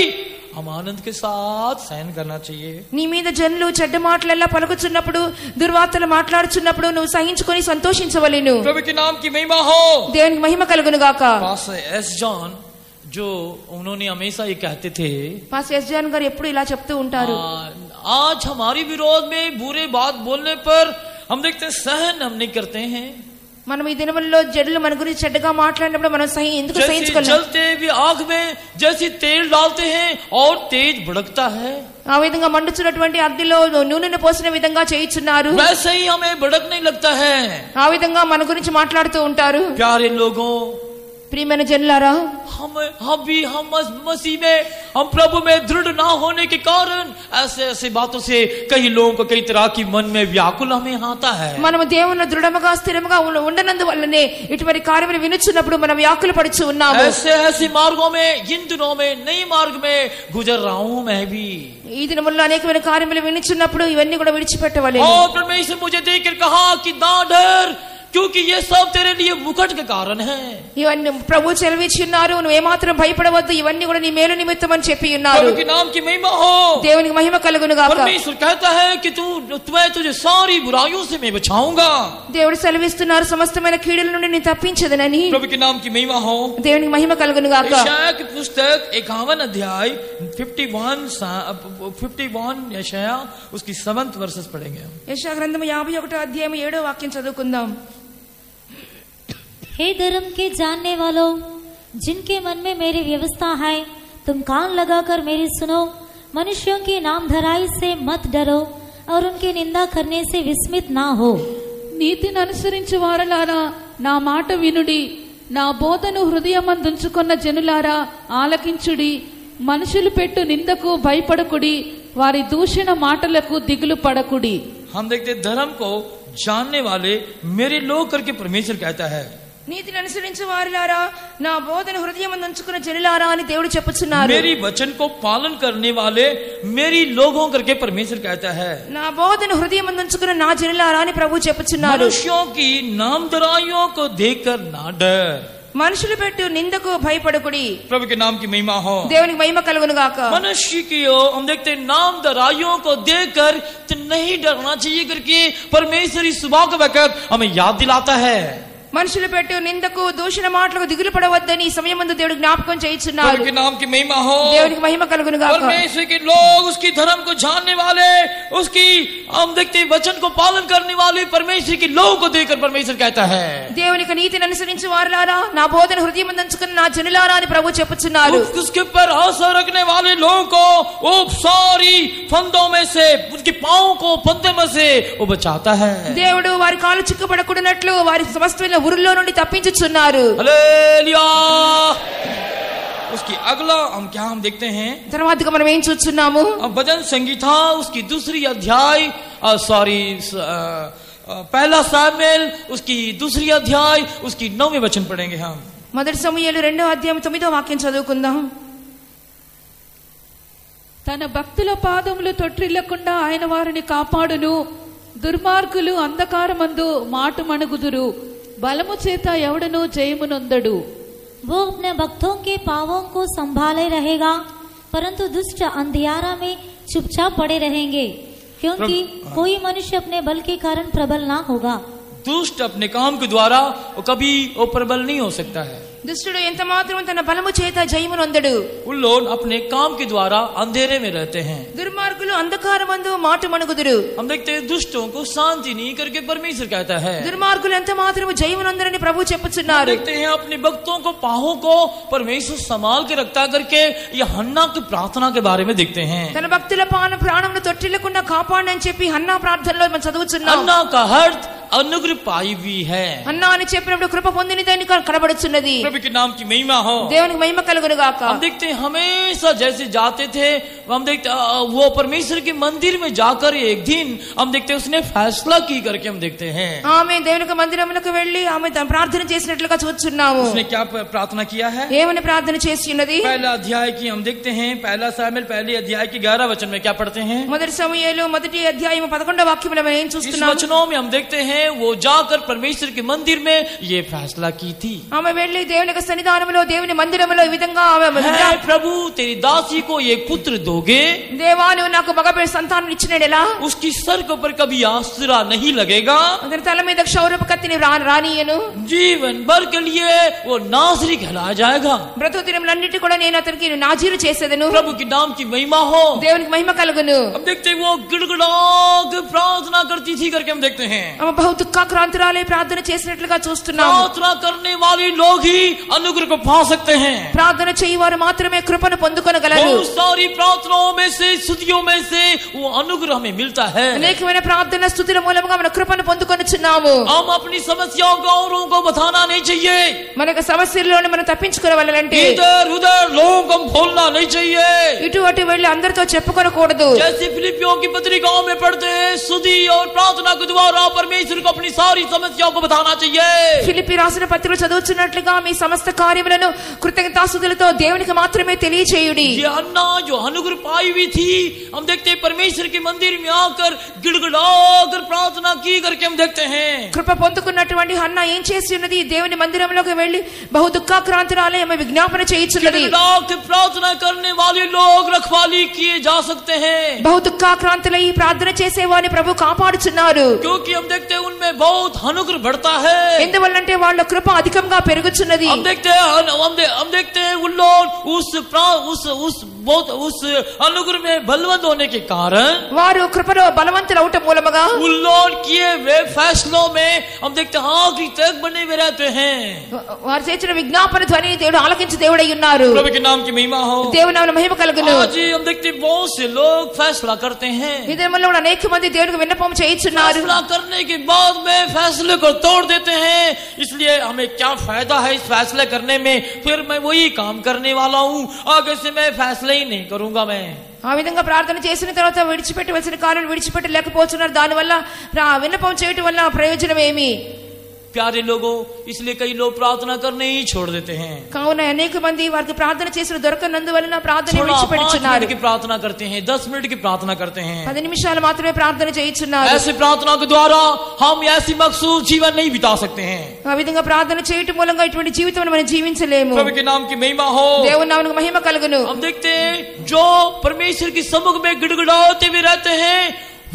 Speaker 1: हम आनंद के साथ सहन करना चाहिए।
Speaker 2: నీ మీద జనులు చెడ్డ మాటలలా పలుకుచున్నప్పుడు దుర్వార్తలు మాట్లాడుచున్నప్పుడు నువ్వు సహించుకొని సంతోషించవలెను।
Speaker 1: प्रभु के नाम की महिमा हो।
Speaker 2: దేవునికి మహిమ కలుగును గాక।
Speaker 1: पास्टर एस जॉन जो उन्होंने हमेशा ये कहते थे,
Speaker 2: పాస్టర్ ఎస్ జాన్ గారు ఎప్పుడు ఇలా చెప్తూ ఉంటారు,
Speaker 1: आज हमारी विरोध में बुरे बात बोलने पर हम देखते हैं सहन हम नहीं करते हैं।
Speaker 2: మనం ఈ దినముల్లో జడులు మన గురించి చెడ్డగా మాట్లాడినప్పుడు మనం ఎందుకు సహించుకోలేము?
Speaker 1: जलते हुए आग में जैसे तेल डालते हैं और तेज भड़कता है,
Speaker 2: ఆ విధంగా మండుచున్నటువంటి అగ్నిలో నూనెను పోసిన విధంగా చేయుచున్నారు,
Speaker 1: वैसे ही हमें भड़कने लगता है।
Speaker 2: ఆ విధంగా మన గురించి మాట్లాడుతూ ఉంటారు।
Speaker 1: प्यारे लोगों,
Speaker 2: ప్రియమైన జనులారా,
Speaker 1: हम मसीह में, हम प्रभु में दृढ़ ना होने के कारण ऐसे ऐसे बातों से कई लोगों को कई तरह की मन में व्याकुल हमें आता है।
Speaker 2: మనము దేవునిలో దృఢముగా స్థిరముగా ఉండనందువల్లనే ఇటువంటి కార్యములు వినుచున్నప్పుడు మనం వ్యాకుల పడుచు ఉన్నాము।
Speaker 1: ऐसे ऐसे मार्गों में इन दिनों में नई मार्ग में गुजर रहा हूं मैं भी।
Speaker 2: ఈ దినముల్లో అనేకమైన కార్యములు వినుచున్నప్పుడు ఇవన్నీ కూడా విడిచిపెట్టవలెను।
Speaker 1: और परमेश्वर मुझे देखकर कहा कि ना डर, क्योंकि ये सब तेरे लिए मुकुट के कारण है।
Speaker 2: ఇవన్నీ ప్రభు సెలవిచ్చున్నారు, నువ్వు ఏమాత్రం భయపడవద్దు, ఇవన్నీ కూడా నీ మేలు నిమిత్తం అని చెప్పి ఉన్నారు।
Speaker 1: प्रभु के नाम की महिमा हो।
Speaker 2: దేవునికి మహిమ కలుగును గాక।
Speaker 1: परमेश्वर कहता है कि तुझे सारी बुराइयों से मैं बचाऊंगा।
Speaker 2: దేవుడు సెలవిస్తున్నారు, సమస్తమైన కీడుల నుండి నేను తప్పించదనని।
Speaker 1: प्रभु के नाम की महिमा हो।
Speaker 2: దేవునికి మహిమ కలుగును గాక।
Speaker 1: यशायाह की पुस्तक 51 अध्याय 51 यशायाह उसकी 7th वर्सेस पढ़ेंगे।
Speaker 2: యెషయా గ్రంథము 51వ అధ్యాయం 7వ వాక్యం చదువుకుందాం।
Speaker 3: हे धर्म के जानने वालों, जिनके मन में मेरी व्यवस्था है, तुम कान लगाकर मेरी सुनो। मनुष्यों की नाम धराई से मत डरो और उनकी निंदा करने से विस्मित ना हो।
Speaker 4: నీతిని అనుసరించు వారలారా, నా మాట వినుడి, నా బోధను హృదయమందుంచుకున్న జనులారా ఆలకించుడి। మనుషులు పెట్టు నిందకు భయపడకుడి, వారి దూషణ మాటలకు దిగులు పడకుడి।
Speaker 1: हम देखते धर्म को जानने वाले मेरे लोग करके परमेश्वर कहता है।
Speaker 2: నీతిని అనుసరించే వారిలారా, నా బోధన హృదయమందు ఉంచుకున్న జనులారా అని దేవుడు చెప్పుచున్నారు।
Speaker 1: मेरी वचन को पालन करने वाले मेरी लोगों करके परमेश्वर कहता है।
Speaker 2: నా బోధన హృదయమందు ఉంచుకున్న నా జనులారా అని ప్రభు చెప్పుచున్నారు।
Speaker 1: मनुष्यों की नामधराइयों को देखकर ना डर,
Speaker 2: మనుషులు పెట్టు నిందకు భయపడకుడి।
Speaker 1: प्रभु के नाम की महिमा हो।
Speaker 2: దేవునికి మహిమ కలుగును గాక।
Speaker 1: मनुष्य की हम देखते नामधराइयों को देखकर तो नहीं डरना चाहिए करके परमेश्वर इस सुबह के वक्त हमें याद दिलाता है।
Speaker 2: మనుషులు పెట్టు నిందకు దూషణ మాటలకు దిగులు పడవద్దని ఈ సమయమందు దేవుడు జ్ఞాపకం చేయుచున్నాడు।
Speaker 1: प्रभु के नाम की महिमा हो।
Speaker 2: దేవునికి మహిమ కలుగును గాక।
Speaker 1: परमेश्वर के लोग, उसकी धर्म को जानने वाले, उसकी हम देखते वचन को पालन करने वाले परमेश्वर के लोगों को देखकर परमेश्वर कहता है।
Speaker 2: దేవునికి నీతిని అనుసరించే వారులారా, నా బోధన హృదయమందు ఉంచుకున్న నా జనులారా అని ప్రభు చెప్పుచున్నారు।
Speaker 1: उसके ऊपर आशा रखने वाले लोगों को वो सारी फंदों में से, उनके पांवों को फंदे में से वो बचाता है।
Speaker 2: దేవుడు వారి కాలు చిక్కుపడకూడనట్లు వారి సమస్తమైన ఉరుల్లో నుండి తప్పించుచున్నారు।
Speaker 1: हालेलुया। उसकी अगला हम देखते हैं,
Speaker 2: తర్వాతగా మనం ఏం చూస్తున్నాము?
Speaker 1: भजन संगीता उसकी दूसरी अध्याय पहला सामुएल उसकी दूसरी अध्याय उसकी 9वें वचन पढ़ेंगे हम।
Speaker 2: మొదటి సమూయేలు 2వ అధ్యాయం 9వ వాక్యం చదువుకుందాం।
Speaker 4: తన భక్తుల పాదములు తొట్టిల్లకుండా ఆయన వారిని కాపాడును। దుర్మార్గులు అంధకారమందు మాటు మణుగుదురు, బలము చేత ఎవడను జయమునొందడు।
Speaker 3: वो अपने भक्तों के पावों को संभाले रहेगा, परंतु दुष्ट अंधियारा में चुपचाप पड़े रहेंगे, क्योंकि कोई मनुष्य अपने बल के कारण प्रबल ना होगा।
Speaker 1: दुष्ट अपने काम के द्वारा वो कभी वो प्रबल नहीं हो सकता है।
Speaker 2: దుష్టుడు ఎంత మాత్రం తన బలము చేత జయమునొందడు।
Speaker 1: उन लोग अपने काम के द्वारा अंधेरे में रहते हैं।
Speaker 2: దుర్మార్గులు అంధకారమందు మాట మణుగుదురు।
Speaker 1: हम देखते हैं दुष्टों को शांति नहीं करके परमेश्वर कहता है।
Speaker 2: దుర్మార్గులు ఎంత మాత్రము జయమునొందరని ప్రభు చెప్పుచున్నారు।
Speaker 1: देखते हैं अपने भक्तों को पाहों को परमेश्वर संभाल के रखता करके ये हन्ना की प्रार्थना के बारे में देखते हैं।
Speaker 2: తన భక్తుల ప్రాణమును తొట్టిల్లకుండా కాపాడని చెప్పి హన్నా ప్రార్థనలో మనం చదువుచున్నాం।
Speaker 1: हन्ना का अर्थ अनुग्रह पाई हुई है।
Speaker 2: హన్నా అని చెప్పినప్పుడు కృప పొందినదని కనబడుచున్నది।
Speaker 1: प्रभु के नाम की महिमा हो।
Speaker 2: దేవునికి మహిమ కలుగును గాక।
Speaker 1: हम देखते हैं हमेशा जैसे जाते थे, हम देखते वो परमेश्वर के मंदिर में जाकर एक दिन हम देखते उसने फैसला की करके हम देखते हैं।
Speaker 2: ఆమె దేవునికి మందిరములకు వెళ్లి ఆమె తన ప్రార్థన చేసినట్లుగా చూస్తున్నాము।
Speaker 1: उसने क्या प्रार्थना किया है?
Speaker 2: ఏమని ప్రార్థన చేసి ఉన్నది?
Speaker 1: पहला अध्याय की हम देखते हैं, पहला सामुएल पहले अध्याय की 11 वचन में क्या पढ़ते हैं?
Speaker 2: మొదటి సమూయేలు మొదటి అధ్యాయం 11వ వాక్యంలో మనం ఏం
Speaker 1: इस
Speaker 2: చూస్తున్నాము?
Speaker 1: वचनों में हम देखते हैं वो जाकर परमेश्वर के मंदिर में ये फैसला की थी।
Speaker 2: ఆమె వెళ్లి దేవుని యొక్క సన్నిధానములో దేవుని మందిరములో ఈ విధంగా ఆమె
Speaker 1: है प्रभु तेरी दासी को एक पुत्र दोगे,
Speaker 2: దేవా నువ్వు నాకు మగబిడ్డ సంతానం ఇచ్చినడెలా
Speaker 1: उसकी सर के ऊपर कभी आसरा नहीं लगेगा,
Speaker 2: అతని తల మీద క్షౌరపు కత్తిని రానియను,
Speaker 1: जीवन भर के लिए वो नासरी कहलाया जाएगा।
Speaker 2: బ్రతుకు దినములన్నిటి కూడా నేను అతనికి నాజీరు చేసేదను।
Speaker 1: प्रभु के नाम की महिमा हो।
Speaker 2: దేవునికి మహిమ కలుగును।
Speaker 1: हम देखते हैं वो गिड़गिड़ा के प्रार्थना करती थी करके हम देखते हैं।
Speaker 2: ఆమె బహు దుఃఖాక్రాంతురాలై ప్రార్థన చేసినట్లుగా చూస్తున్నాము।
Speaker 1: प्रार्थना करने वाले लोग ही अनुग्रह को पा सकते हैं।
Speaker 2: ప్రార్థన చేయవారు మాత్రమే కృపను పొందుకొనగలరు।
Speaker 1: बहुत सारी प्रार्थनाओं में से, स्तुतियों में से वो अनुग्रह हमें मिलता है।
Speaker 2: అనేకమైన ప్రార్థన స్తుతుల మూలముగా మన కృపను పొందుకొనుచున్నాము।
Speaker 1: हम अपनी समस्याओं को औरों को बताना नहीं चाहिए,
Speaker 2: మన యొక్క సమస్యల్లోనే మనం తప్పించుకోవాలంటే
Speaker 1: इधर उधर लोगों को बोलना नहीं चाहिए।
Speaker 2: ఇటు అటు వెళ్లి అందరితో చెప్పుకొనకూడదు।
Speaker 1: जैसे फिलिपियों की पत्रिकाओं में पढ़ते हैं, स्तुति और प्रार्थना के द्वारा परमेश्वर को अपनी सारी समस्याओं को बताना चाहिए।
Speaker 2: ఫిలిప్పీ రాసిన పత్రికలో చదువుతున్నట్లుగా మీ సమస్త కార్యములను కృతజ్ఞతాస్తుతులతో దేవునికి మాత్రమే తెలియచేయుడి।
Speaker 1: ये अन्ना जो अनुग्रह पाई हुई थी, हम देखते हैं परमेश्वर के मंदिर में आकर गिड़गिड़ा कर प्रार्थना की करके हम देखते हैं।
Speaker 2: కృప పొందుకున్నటువంటి హన్నా ఏం చేసి ఉన్నది? దేవుని మందిరంలోకి వెళ్లి బహు దుఃఖాక్రాంతురాలై ఆమె విజ్ఞాపన చేయించున్నది।
Speaker 1: गिड़गिड़ा के प्रार्थना करने वाले लोग रखवाली किए जा सकते हैं,
Speaker 2: బహు దుఃఖాక్రాంతులై ప్రార్థన చేసేవారిని ప్రభు కాపాడుచున్నారు।
Speaker 1: क्योंकि हम देखते हैं उनमें बहुत अनुग्रह बढ़ता है।
Speaker 2: ఎందువల్లంటే వాళ్ళ కృప అధికంగా పెరుగుచున్నది।
Speaker 1: हम देखते हैं उन लोग उस अनुग्रह में बलवंत होने के कारण,
Speaker 2: వారు కృపలో బలవంతులు అవటం మూలముగా
Speaker 1: उन लोग किए वे फैसलों में हम देखते हैं आखिरी तक बने हुए रहते हैं।
Speaker 2: వారు చేసిన విజ్ఞాపన ధ్వని దేవుడు ఆలకించి దేవుడై ఉన్నారు।
Speaker 1: प्रभु के नाम की महिमा हो।
Speaker 2: దేవుని నామమున మహిమ కలుగును।
Speaker 1: आज हम देखते हैं बहुत से लोग फैसला करते हैं,
Speaker 2: ఈ దినములో కూడా అనేక మంది దేవునికి విన్నపం చేయించున్నారు।
Speaker 1: फैसला करने के बाद में फैसले को तोड़ देते हैं। इसलिए हमें क्या फायदा है इस फैसले करने में, फिर मैं वही काम करने वाला हूँ, आगे से मैं फैसले ही नहीं करूंगा। मैं
Speaker 2: ఆ విధంగా ప్రార్థన చేసిన తర్వాత విడిచిపెట్టవలసిన కార్యం విడిచిపెట్టలేకపోతున్నారు। దానివల్ల విన్నపం చేయటం వల్ల ప్రయోజనం ఏమి?
Speaker 1: प्यारे लोगों, इसलिए कई लोग प्रार्थना करने ही छोड़ देते हैं।
Speaker 2: కావున అనేక మంది వారికి ప్రార్థన చేసిన దొరకనందువలన ప్రార్థన
Speaker 1: थोड़ा 5
Speaker 2: విడిచిపెట్టుచున్నారు।
Speaker 1: मिनट की प्रार्थना करते हैं, 10 मिनट की प्रार्थना करते हैं।
Speaker 2: 10 నిమిషాలు మాత్రమే ప్రార్థన చేయించున్నారు।
Speaker 1: ऐसे प्रार्थना के द्वारा हम ऐसी मखसूस जीवन नहीं बिता सकते हैं।
Speaker 2: ఆ విధంగా ప్రార్థన చేయటం మూలంగా ఇటువంటి జీవితం మనం జీవించలేము।
Speaker 1: प्रभु के नाम की महिमा हो।
Speaker 2: దేవుని నామమునకు మహిమ కలుగును।
Speaker 1: हम देखते हैं जो परमेश्वर की सम्मुख में गिड़गिड़ाते हुए रहते हैं,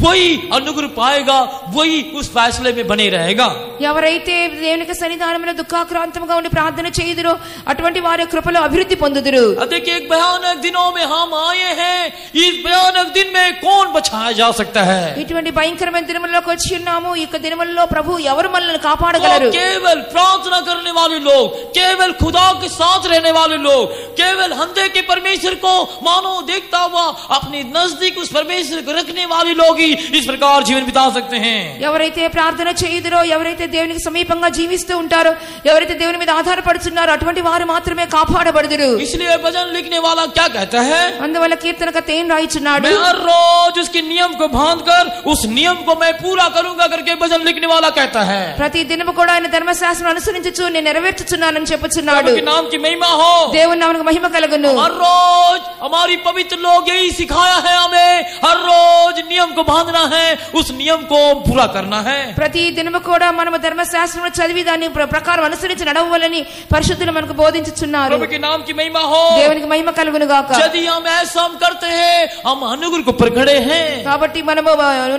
Speaker 1: वही अनुग्रह पाएगा, वही उस फैसले में बने रहेगा।
Speaker 2: ఎవరైతే దేవునికి సన్నిధానములో దుఃఖాక్రాంతముగా ఉండి ప్రార్థన చేయుదురో అటువంటి వారి కృపలో అభివృద్ధి పొందుదురు।
Speaker 1: देखिए एक भयानक दिनों में हम आए हैं, इस भयानक दिन में कौन बचाया जा सकता है?
Speaker 2: ఇటువంటి భయంకరమైన దినములలోకి వచ్చి ఉన్నాము। ఈ దినములలో ప్రభు ఎవరు మనల్ని కాపాడగలరు?
Speaker 1: केवल प्रार्थना करने वाले लोग, केवल खुदा के साथ रहने वाले लोग, केवल हृदय के परमेश्वर को मानो देखता हुआ अपने नजदीक उस परमेश्वर को रखने वाले लोग ही इस प्रकार जीवन बिता सकते हैं।
Speaker 2: ఎవరైతే ప్రార్థన చేయుదురో, ఎవరైతే దేవునికి సమీపంగా జీవిస్తూ ఉంటారో, ఎవరైతే దేవుని మీద ఆధారపడుతున్నారో అటువంటి వారు మాత్రమే కాపాడబడుదురు।
Speaker 1: इसलिए भजन लिखने वाला क्या कहता है?
Speaker 2: అందువల్ల కీర్తనకర్త ఏం రాయిచున్నాడు?
Speaker 1: मैं हर रोज उसके नियम को बांधकर उस नियम को मैं पूरा करूंगा करके भजन लिखने वाला कहता है।
Speaker 2: ప్రతి దినము కూడా ఆయన ధర్మశాస్త్రం అనుసరించుచు నేను నెరవేర్చుచున్నానని చెప్పుచున్నాడు।
Speaker 1: प्रभु के नाम की महिमा हो।
Speaker 2: దేవుని నామమునకు మహిమ కలుగును।
Speaker 1: हर रोज हमारी पवित्र लोग यही सिखाया है हमें, हर रोज नियम को बांधना है, उस नियम को पूरा करना है।
Speaker 2: ప్రతి దినము కూడా మనము ధర్మశాస్త్రమును చదివి దాని ప్రకారం అనుసరించి నడవాలని పరిశుద్ధులు మనకు బోధించుచున్నారు।
Speaker 1: प्रभु के नाम की महिमा हो,
Speaker 2: దేవునికి మహిమ కలుగును గాక।
Speaker 1: यदि हम ऐसा करते हैं, हम अनुग्रह को पर खड़े हैं।
Speaker 2: కాబట్టి మనము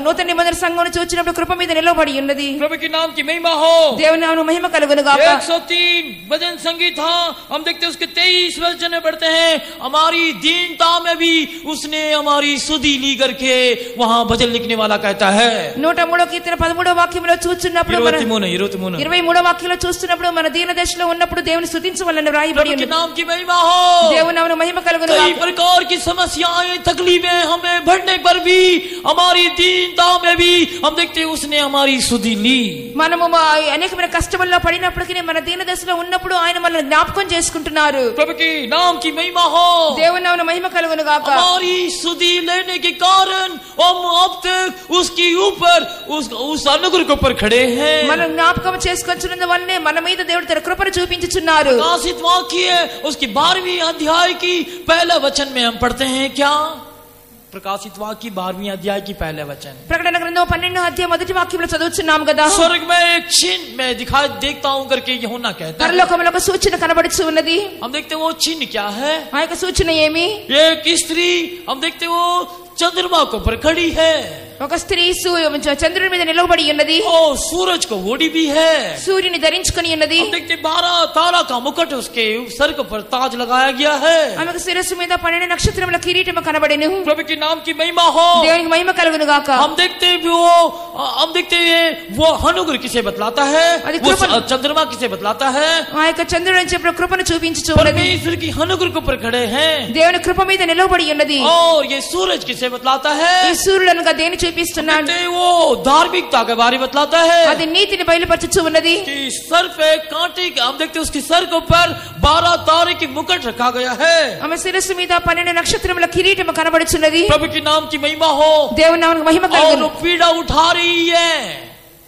Speaker 2: నూతన నిబంధన సంఘమును చూచినప్పుడు కృప మీద నిలబడి ఉన్నది।
Speaker 1: प्रभु के नाम की महिमा हो,
Speaker 2: దేవుని నామమునకు మహిమ కలుగును గాక।
Speaker 1: 103 भजन संगीत था, हम देखते हैं उसके 23 वचन में पढ़ते हैं, हमारी दीनता में भी उसने हमारी सुधि ली करके वहां भजन लिखने वाला कहता है।
Speaker 2: 103వ కీర్తన 13వ వాక్యంలో చూస్తున్నప్పుడు 23వ వాక్యంలో చూస్తున్నప్పుడు మన దీన దశలో ఉన్నప్పుడు దేవుని స్తుతించవలెను రాయబడి
Speaker 1: प्रभु के
Speaker 2: ఉన్నది।
Speaker 1: नाम की महिमा हो,
Speaker 2: దేవుని నామమునకు మహిమ కలుగును
Speaker 1: कई
Speaker 2: గాక।
Speaker 1: प्रकार की समस्याएं तकलीफें हमें बढ़ने पर भी, हमारी दीनता में भी हम देखते हैं उसने हमारी सुधि ली।
Speaker 2: మనము అనేకమైన కష్టముల్లో పడినప్పటికీ మన దీన దశలో ఉన్నప్పుడు ఆయన మనల్ని జ్ఞాపకం చేసుకుంటున్నారు।
Speaker 1: प्रभु के नाम की महिमा हो,
Speaker 2: దేవుని నామమునకు మహిమ కలుగును గాక।
Speaker 1: हमारी सुधि लेने के कारण हम अब तक उसके ऊपर उस अनुग्रह के ऊपर खड़े हैं।
Speaker 2: మనం జ్ఞాపకం చేసుకొచ్చినందు వల్లనే మన మీద దేవుడు తన కృపను చూపించుచున్నారు।
Speaker 1: प्रकाशित वाक्य उसकी 12वीं अध्याय की पहले वचन में हम पढ़ते हैं क्या? प्रकाशित वाक्य 12वीं अध्याय की पहले वचन,
Speaker 2: ప్రకటన గ్రంథం 12వ అధ్యాయం మొదటి వాక్యంలో చదువుచున్నాం కదా।
Speaker 1: स्वर्ग में एक चिन्ह मैं देखता हूं करके यूहन्ना कहता है।
Speaker 2: పరలోకములో ఒక సూచన కనబడుచు ఉన్నది।
Speaker 1: हम देखते हैं वो चिन्ह क्या है?
Speaker 2: ఆ యొక్క సూచన ఏమి?
Speaker 1: एक स्त्री, हम देखते हैं वो चंद्रमा को पर खड़ी है,
Speaker 2: ఒక స్త్రీ చంద్రుడి మీద నిలబడి ఉన్నది।
Speaker 1: और सूरज को ओढ़ी भी है।
Speaker 2: సూర్యుని ధరించుకొని ఉన్నది।
Speaker 1: हम देखते 12 तारा का मुकुट उसके सर के ऊपर ताज लगाया गया है।
Speaker 2: ఆమెకు శిరస్సు మీద 12 నక్షత్రముల కిరీటము కనబడెను।
Speaker 1: प्रभु के नाम की महिमा हो,
Speaker 2: దేవునికి మహిమ కలుగును గాక।
Speaker 1: हम देखते हैं वो अनुग्रह किसे बतलाता है, वो चंद्रमा किसे बतलाता है?
Speaker 2: ఆ యొక్క చంద్రుడు అని చెప్పిన కృపను చూపించుచు ఉన్నది।
Speaker 1: परमेश्वर की अनुग्रह के ऊपर खड़े हैं।
Speaker 2: దేవుని కృప మీద నిలబడి ఉన్నది।
Speaker 1: और ये सूरज किसे बतलाता है?
Speaker 2: ఈ సూర్యుడు అనగా దేని చూపిస్తున్నాడు?
Speaker 1: वो धार्मिकता के बारे में बतलाता है।
Speaker 2: అది నీతిని బయలుపరచుచు ఉన్నది।
Speaker 1: कि सर पे कांटे, हम देखते हैं उसके सर के ऊपर 12 तारे की मुकुट रखा गया है।
Speaker 2: ఆమె శిరస్సు మీద 12 నక్షత్రముల కిరీటము కనబడుచున్నది।
Speaker 1: प्रभु के नाम की महिमा हो,
Speaker 2: దేవుని నామమునకు మహిమ
Speaker 1: और
Speaker 2: కలుగును।
Speaker 1: पीड़ा उठा रही है,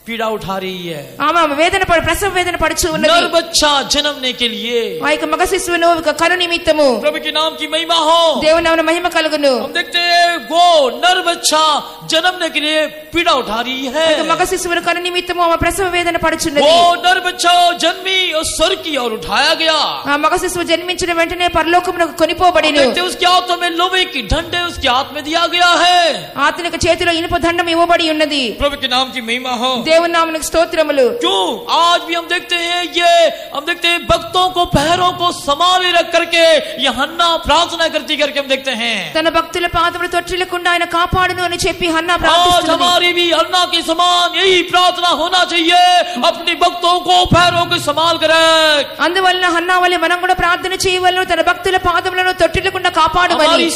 Speaker 1: पीड़ा उठा रही है।
Speaker 2: ఆమె వేదన ప్రసవ వేదన పడుచు ఉన్నది।
Speaker 1: नर बच्चा जन्मने के लिए,
Speaker 2: ఆ యొక్క మగ శిశువును కను నిమిత్తము
Speaker 1: प्रभु के नाम की महिमा हो,
Speaker 2: దేవుని నామమునకు మహిమ కలుగును।
Speaker 1: हम देखते हैं वो नर बच्चा जन्मने के लिए पीड़ा उठा रही है।
Speaker 2: మగ శిశువును కను నిమిత్తము ఆమె ప్రసవ వేదన పడుచున్నది।
Speaker 1: वो नर बच्चा जन्मी और स्वर्ग की ओर उठाया गया।
Speaker 2: ఆ మగ శిశువు జన్మించిన వెంటనే పరలోకమునకు కొనిపోబడిను।
Speaker 1: देखते हैं उसके हाथों में लोहे की डंडे उसके हाथ में दिया गया है।
Speaker 2: అతని చేతిలో ఇనుప దండం ఇవ్వబడి ఉన్నది।
Speaker 1: प्रभु के नाम की महिमा हो,
Speaker 2: దేవుని నామమునకు స్తోత్రములు।
Speaker 1: क्यों आज भी हम देखते हैं हम देखते हैं भक्तों को पैरों को संभाले रख करके ये हन्ना प्रार्थना करती करके हम देखते हैं।
Speaker 2: తన భక్తుల పాదములు తొట్టిల్లకుండా ఆయన కాపాడును అని చెప్పి హన్నా
Speaker 1: आज
Speaker 2: ప్రార్థిస్తున్నది।
Speaker 1: हमारी भी हन्ना के समान यही प्रार्थना होना चाहिए, अपने भक्तों को पैरों को संभाल कर रख।
Speaker 2: అందువల్ల హన్నా వలె మనం కూడా ప్రార్థన చేయవలెను, తన భక్తుల పాదములను తొట్టిల్లకుండా కాపాడుమని।
Speaker 1: हमारी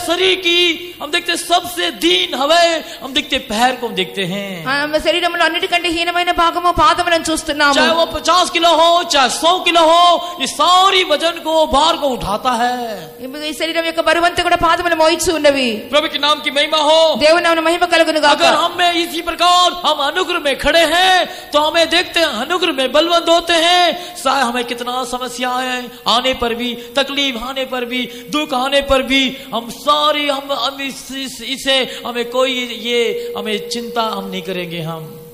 Speaker 1: शरीर की हम देखते हैं सबसे दीन हवे, हम देखते पैर को हम देखते हैं।
Speaker 2: ఆమె శరీరంలో అన్నిటికంటే హీనమైన భాగము పాదములను చూస్తున్నాము।
Speaker 1: चाहे वो 50 किलो हो चाहे 100 किलो हो, ये सारी वजन को भार को उठाता है।
Speaker 2: ఈ శరీరం యొక్క బరువంతా కూడా పాదములు మోయిచు ఉన్నవి।
Speaker 1: प्रभु के नाम की महिमा हो,
Speaker 2: దేవుని నామమునకు మహిమ కలుగును గాక।
Speaker 1: अगर हम में इसी प्रकार हम अनुग्रह में खड़े हैं तो हमें देखते हैं अनुग्रह में बलवंत होते हैं। चाहे हमें कितना समस्याएं आने पर भी, तकलीफ आने पर भी, दुख आने पर भी, हम सारी हम इसे हमें कोई ये हमें चिंता हम नहीं करेंगे।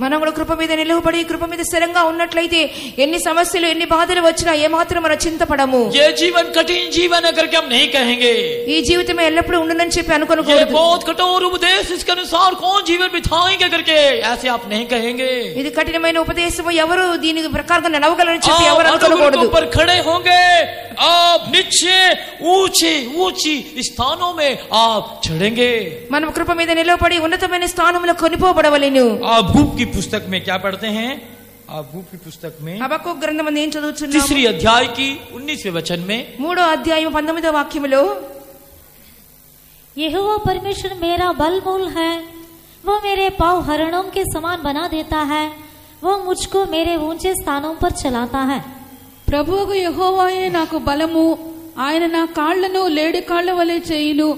Speaker 1: మనం
Speaker 2: కూడా కృప మీద నిలవబడి కృప మీద స్థిరంగా ఉన్నట్లయితే ఎన్ని సమస్యలు ఎన్ని బాధలు వచ్చినా ఏమాత్రం మనం చింతపడము।
Speaker 1: ये जीवन कठिन जीवन है करके हम नहीं कहेंगे।
Speaker 2: ఈ జీవితమే ఎల్లప్పుడూ ఉండునని చెప్పి
Speaker 1: ये
Speaker 2: అనుకోకూడదు।
Speaker 1: बहुत कठोर उपदेश, इसके अनुसार कौन जीवन बिताएंगे करके ऐसे आप नहीं कहेंगे।
Speaker 2: ఇది కఠినమైన ఉపదేశము, ఎవరు దీని ప్రకారంగా నడవగలరని చెప్పి ఎవరు
Speaker 1: आप
Speaker 2: అనుకోకూడదు।
Speaker 1: अनुग्रह के ऊपर खड़े होंगे, आप नीचे ऊंचे ऊंची स्थानों में आप चढ़ेंगे।
Speaker 2: మనం కృప మీద నిలవబడి ఉన్నతమైన స్థానంలో కొనిపోబడవలెను।
Speaker 1: आप बुक की पुस्तक में क्या पढ़ते हैं? आप बुक की पुस्तक में
Speaker 2: హబక్కూకు గ్రంథం ఏం చదువుతున్నాము?
Speaker 1: 3 अध्याय की 19वें वचन में
Speaker 2: 3వ అధ్యాయం 19వ వాక్యములో
Speaker 3: यहोवा परमेश्वर मेरा बलमूल है, वो मेरे पाँव हरणों के समान बना देता है, वो मुझको मेरे ऊंचे स्थानों पर चलाता है।
Speaker 4: ప్రభువుకు యెహోవాయే నాకు బలము, ఆయన నా కాళ్లను లేడి కాళ్ల వలె చేయును,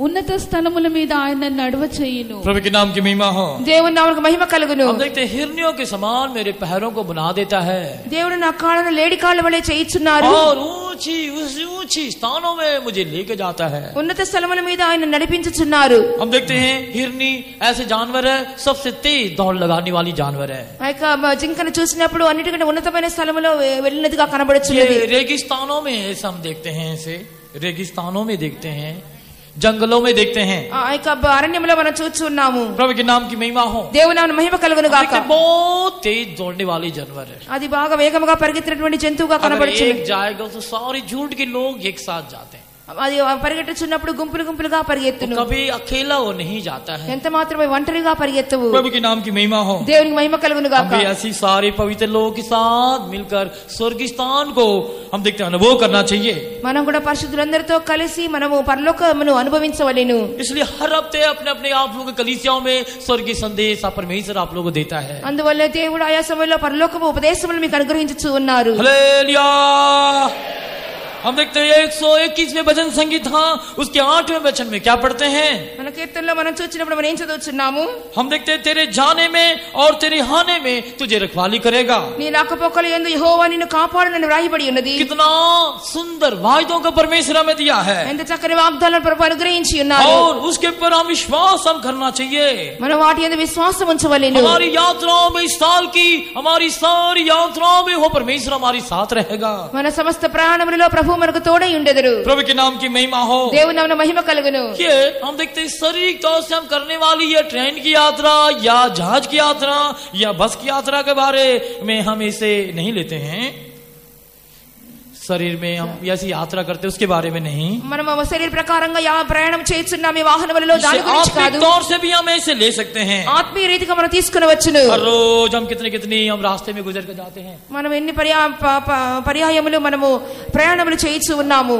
Speaker 4: ఉన్నత స్థలముల మీద ఆయన నడవ చేయును।
Speaker 1: प्रभु के नाम की महिमा हो।
Speaker 2: దేవుని నామమునకు మహిమ కలుగును।
Speaker 1: हम देखते हैं हिरनियों के समान मेरे पैरों को बना देता है
Speaker 2: దేవుడు నా కాళ్ళను లేడి కాళ్ళ వలె చేయిచున్నారు।
Speaker 1: और ऊंची स्थानों में मुझे लेके जाता है।
Speaker 2: ఉన్నత స్థలముల మీద ఆయన నడిపించుచున్నారు।
Speaker 1: हम देखते हैं हिरनी ऐसे जानवर है, सबसे तेज दौड़ लगाने वाली जानवर है।
Speaker 2: ఆ యొక్క జింకను చూసినప్పుడు అన్నిటికంటే ఉన్నతమైన స్థలములో వెళ్ళినదిగా కనబడుచున్నది।
Speaker 1: रेगिस्तानों में ऐसा हम देखते हैं, इसे रेगिस्तानों में देखते हैं, जंगलों में देखते हैं।
Speaker 2: ఆ యొక్క అరణ్యంలో మనం చూస్తున్నాము।
Speaker 1: प्रभु के नाम की महिमा हो।
Speaker 2: దేవుని నామమున మహిమ కలుగును గాక।
Speaker 1: बहुत तेज दौड़ने वाली जानवर है।
Speaker 2: అది బాగా వేగముగా పరిగెత్తినటువంటి జంతువుగా కనబడుచున్నది।
Speaker 1: एक जाएगा तो सारे झूठ के लोग एक साथ जाते हैं।
Speaker 2: అది పరిగెట్టుచున్నప్పుడు గుంపులు గుంపులుగా పరిగెత్తును।
Speaker 1: कभी अकेला वो नहीं जाता है।
Speaker 2: ఎంత మాత్రమే ఒంటరిగా పరిగెత్తవు।
Speaker 1: प्रभु के नाम की महिमा हो।
Speaker 2: దేవునికి మహిమ కలుగును గాక।
Speaker 1: हम भी ऐसी सारे पवित्र लोगों के साथ मिलकर स्वर्गीय स्थान को हम देखते हैं अनुभव करना चाहिए।
Speaker 2: మనం కూడా పరిశుద్ధులందరితో కలిసి మనము పరలోకమును అనుభవించవలెను।
Speaker 1: इसलिए हर हफ्ते अपने अपने आप लोगों के कलीसियाओं में स्वर्गीय संदेश परमेश्वर आप लोगों को देता है।
Speaker 2: అందువల్ల దేవుడు ఆయా సమయంలో పరలోకపు ఉపదేశములు మీకు అనుగ్రహించుచు ఉన్నారు।
Speaker 1: हालेलुया। हम देखते हैं 121वें भजन संगीता उसके 8वें वचन में क्या पढ़ते हैं?
Speaker 2: మన కీర్తనలో మనం చూసినప్పుడు మనం ఏం చదువుచున్నాము?
Speaker 1: हम देखते हैं तेरे जाने में और तेरे आने में तुझे रखवाली करेगा।
Speaker 2: నీ రాకపోకల యందు యెహోవా నిన్ను కాపాడునని వ్రాయబడి ఉన్నది।
Speaker 1: कितना सुंदर वायदों का परमेश्वर हमें दिया है
Speaker 2: ఎంత చక్కని వాగ్దానాలను ప్రభు అనుగ్రహించి ఉన్నారు।
Speaker 1: और उसके ऊपर हम विश्वास हम करना चाहिए।
Speaker 2: మనం వాటి యందు విశ్వాసం ఉంచవలెను।
Speaker 1: हमारी यात्राओं में इस साल की हमारी सारी यात्राओं में वो परमेश्वर हमारे साथ रहेगा।
Speaker 2: మన సమస్త ప్రయాణములలో ప్రభు మనకు తోడై ఉండెదరు।
Speaker 1: प्रभु के नाम की महिमा हो।
Speaker 2: దేవుని నామమున మహిమ కలుగును।
Speaker 1: ये हम देखते हैं शारीरिक तौर से हम करने वाली ये ट्रेन की यात्रा या जहाज की यात्रा या बस की यात्रा के बारे में हम इसे नहीं लेते हैं। शरीर में हम ऐसी यात्रा करते हैं उसके बारे में नहीं।
Speaker 2: మనం శరీర ప్రకారంగా ప్రయాణం చేస్తున్నాం ఈ వాహనములలో దాని గురించి కాదు।
Speaker 1: आत्मिक तौर से भी हम ऐसे ले सकते हैं।
Speaker 2: ఆత్మీయ రీతిగా మనం తీసుకొనవచ్చును।
Speaker 1: हर रोज हम कितनी हम रास्ते में गुजर कर जाते हैं।
Speaker 2: మనం ఎన్ని పర్యాయములు మనము ప్రయాణములు చేయిచు ఉన్నాము।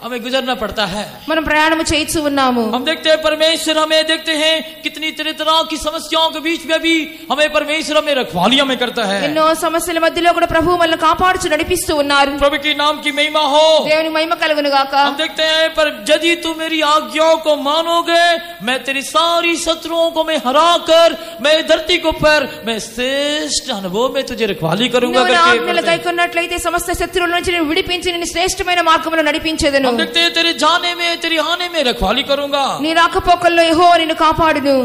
Speaker 1: हमें गुजरना पड़ता है।
Speaker 2: మనం ప్రయాణం చేయిచు ఉన్నాము।
Speaker 1: हम देखते हैं परमेश्वर हमें देखते हैं कितनी तरह की समस्याओं के बीच में भी हमें परमेश्वर हमें रखवाली हमें करता है।
Speaker 2: ఎన్నో సమస్యల మధ్యలో కూడా ప్రభువు మనల్ని కాపాడుచు నడిపిస్తూ ఉన్నారు।
Speaker 1: प्रभु के नाम की महिमा हो।
Speaker 2: దేవుని మహిమ కలుగును గాక।
Speaker 1: हम देखते हैं पर यदि तू मेरी आज्ञाओं को मानोगे मैं तेरी सारी शत्रुओं को मैं हरा कर मैं धरती को पर मैं श्रेष्ठ अनुभव में तुझे रखवाली करूंगा।
Speaker 2: నువ్వు నా ఆజ్ఞలు గైకొన్నట్లయితే సమస్త శత్రువుల నుంచి నేను విడిపించి నిన్ను శ్రేష్టమైన మార్గములో నడిపించేదను।
Speaker 1: हम देखते हैं तेरे जाने में तेरे आने में रखवाली करूंगा।
Speaker 2: నీ రాకపోకల్లో యెహోవా నిన్ను కాపాడును।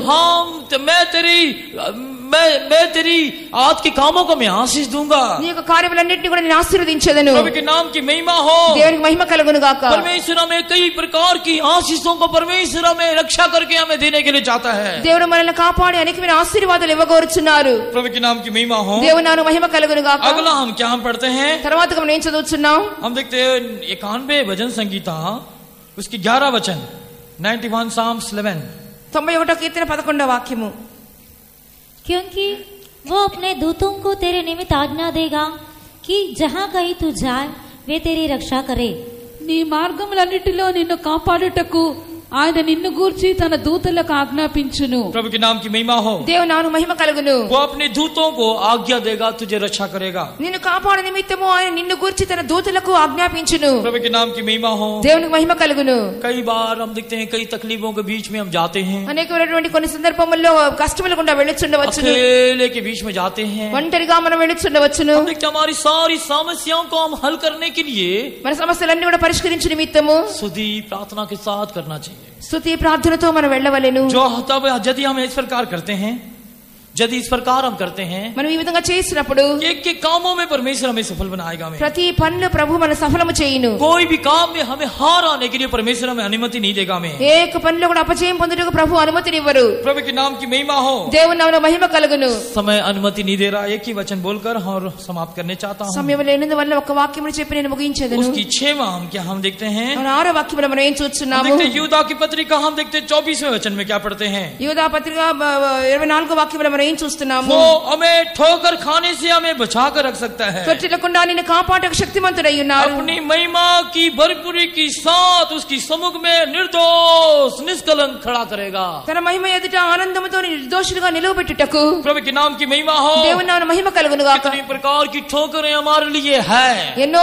Speaker 1: मैं तेरी आज के कामों को मैं आशीष दूंगा।
Speaker 2: నీ యొక్క కార్యములన్నిటిని కూడా నేను ఆశీర్వదించెదను।
Speaker 1: प्रभु के नाम की महिमा हो।
Speaker 2: దేవునికి మహిమ కలుగును గాక।
Speaker 1: परमेश्वर हमें कई प्रकार की आशीषों को परमेश्वर हमें रक्षा करके हमें देने के लिए चाहता है।
Speaker 2: దేవుడు మనల్ని కాపాడి అనేకమైన ఆశీర్వాదాలు ఇవ్వగోరుచున్నారు।
Speaker 1: प्रभु के नाम की महिमा हो।
Speaker 2: దేవుని నామమున మహిమ కలుగును గాక।
Speaker 1: अगला हम क्या हम पढ़ते हैं?
Speaker 2: తర్వాత మనం ఏం చదువుతున్నాం?
Speaker 1: हम देखते हैं 91 भजन संगीता उसकी 11 वचन 91 Psalms 11
Speaker 2: 91 కీర్తన 11వ వాక్యము।
Speaker 3: क्योंकि वो अपने दूतों को तेरे निमित्त आज्ञा देगा कि जहाँ कहीं तू जाए वे तेरी रक्षा करे।
Speaker 4: నీ మార్గములన్నిటిలో నిన్ను కాపాడుటకు ఆయన నిన్ను గూర్చి తన దూతలకు ఆజ్ఞాపించును।
Speaker 1: प्रभु के नाम की महिमा हो।
Speaker 2: దేవుని నామమున మహిమ కలుగును।
Speaker 1: वो अपने दूतों को आज्ञा देगा तुझे रक्षा करेगा।
Speaker 2: నిన్ను కాపాడు నిమిత్తము ఆయన నిన్ను గూర్చి తన దూతలకు ఆజ్ఞాపించును।
Speaker 1: प्रभु के नाम की महिमा हो।
Speaker 2: దేవునికి మహిమ కలుగును।
Speaker 1: कई बार हम देखते हैं कई तकलीफों के बीच में हम जाते हैं।
Speaker 2: అనేకమైనటువంటి కొన్ని సందర్భముల్లో కష్టముల గుండా వెళ్ళుచుండవచ్చును।
Speaker 1: अकेले के बीच में जाते हैं।
Speaker 2: ఒంటరిగా మనం వెళ్ళుచుండవచ్చును।
Speaker 1: हम देखते हैं हमारी सारी समस्याओं को हम हल करने के लिए
Speaker 2: మన సమస్యలన్నీ కూడా పరిష్కరించు నిమిత్తము
Speaker 1: स्तुति प्रार्थना के साथ करना चाहिए।
Speaker 2: స్తుతి ప్రార్థనతో మనం వెళ్ళవలెను।
Speaker 1: जो तब यदि हम इस प्रकार करते हैं यदि इस प्रकार हम करते हैं
Speaker 2: మనం ఈ విధంగా చేసినప్పుడు
Speaker 1: एक के कामों में परमेश्वर हमें सफल बनाएगा। हमें
Speaker 2: ప్రతి పనిలో ప్రభు మన సఫలము చేయును।
Speaker 1: कोई भी काम में हमें हार आने के लिए परमेश्वर हमें अनुमति नहीं देगा। हमें
Speaker 2: ఏక పనిలో కూడా అపజయం పొందుటకు ప్రభు అనుమతినివ్వరు।
Speaker 1: प्रभु के नाम की महिमा हो।
Speaker 2: దేవుని నామమున మహిమ కలుగును।
Speaker 1: समय अनुमति नहीं दे रहा। एक ही वचन बोलकर और समाप्त करने चाहता हूँ।
Speaker 2: సమయం లేనందువల్ల ఒక వాక్యమును చెప్పి నేను ముగించేదను।
Speaker 1: उसकी 6वां हम क्या हम देखते हैं?
Speaker 2: మన 6వ వాక్యములో మనం ఏం
Speaker 1: हम
Speaker 2: చూస్తున్నాము?
Speaker 1: देखते हैं యూదా की पत्रिका हम देखते हैं 24वें वचन में क्या पढ़ते हैं?
Speaker 2: యూదా పత్రిక 24వ వాక్యములో మనం ఏం చూస్తున్నాము?
Speaker 1: वो हमें ठोकर खाने से हमें बचा कर रख सकता है।
Speaker 2: తొట్టిల్లకుండా నిన్ను కాపాడక శక్తిమంతుడై ఉన్నారు।
Speaker 1: अपनी महिमा की भरपूरी के साथ उसकी सम्मुख में निर्दोष निष्कलंक खड़ा करेगा।
Speaker 2: తన మహిమ ఎదుట ఆనందముతో నిర్దోషులుగా నిలవబెట్టుటకు
Speaker 1: प्रभु के नाम की महिमा हो।
Speaker 2: దేవుని నామమున మహిమ కలుగును గాక।
Speaker 1: कितनी प्रकार की ठोकरें हमारे लिए है।
Speaker 2: ఎన్నో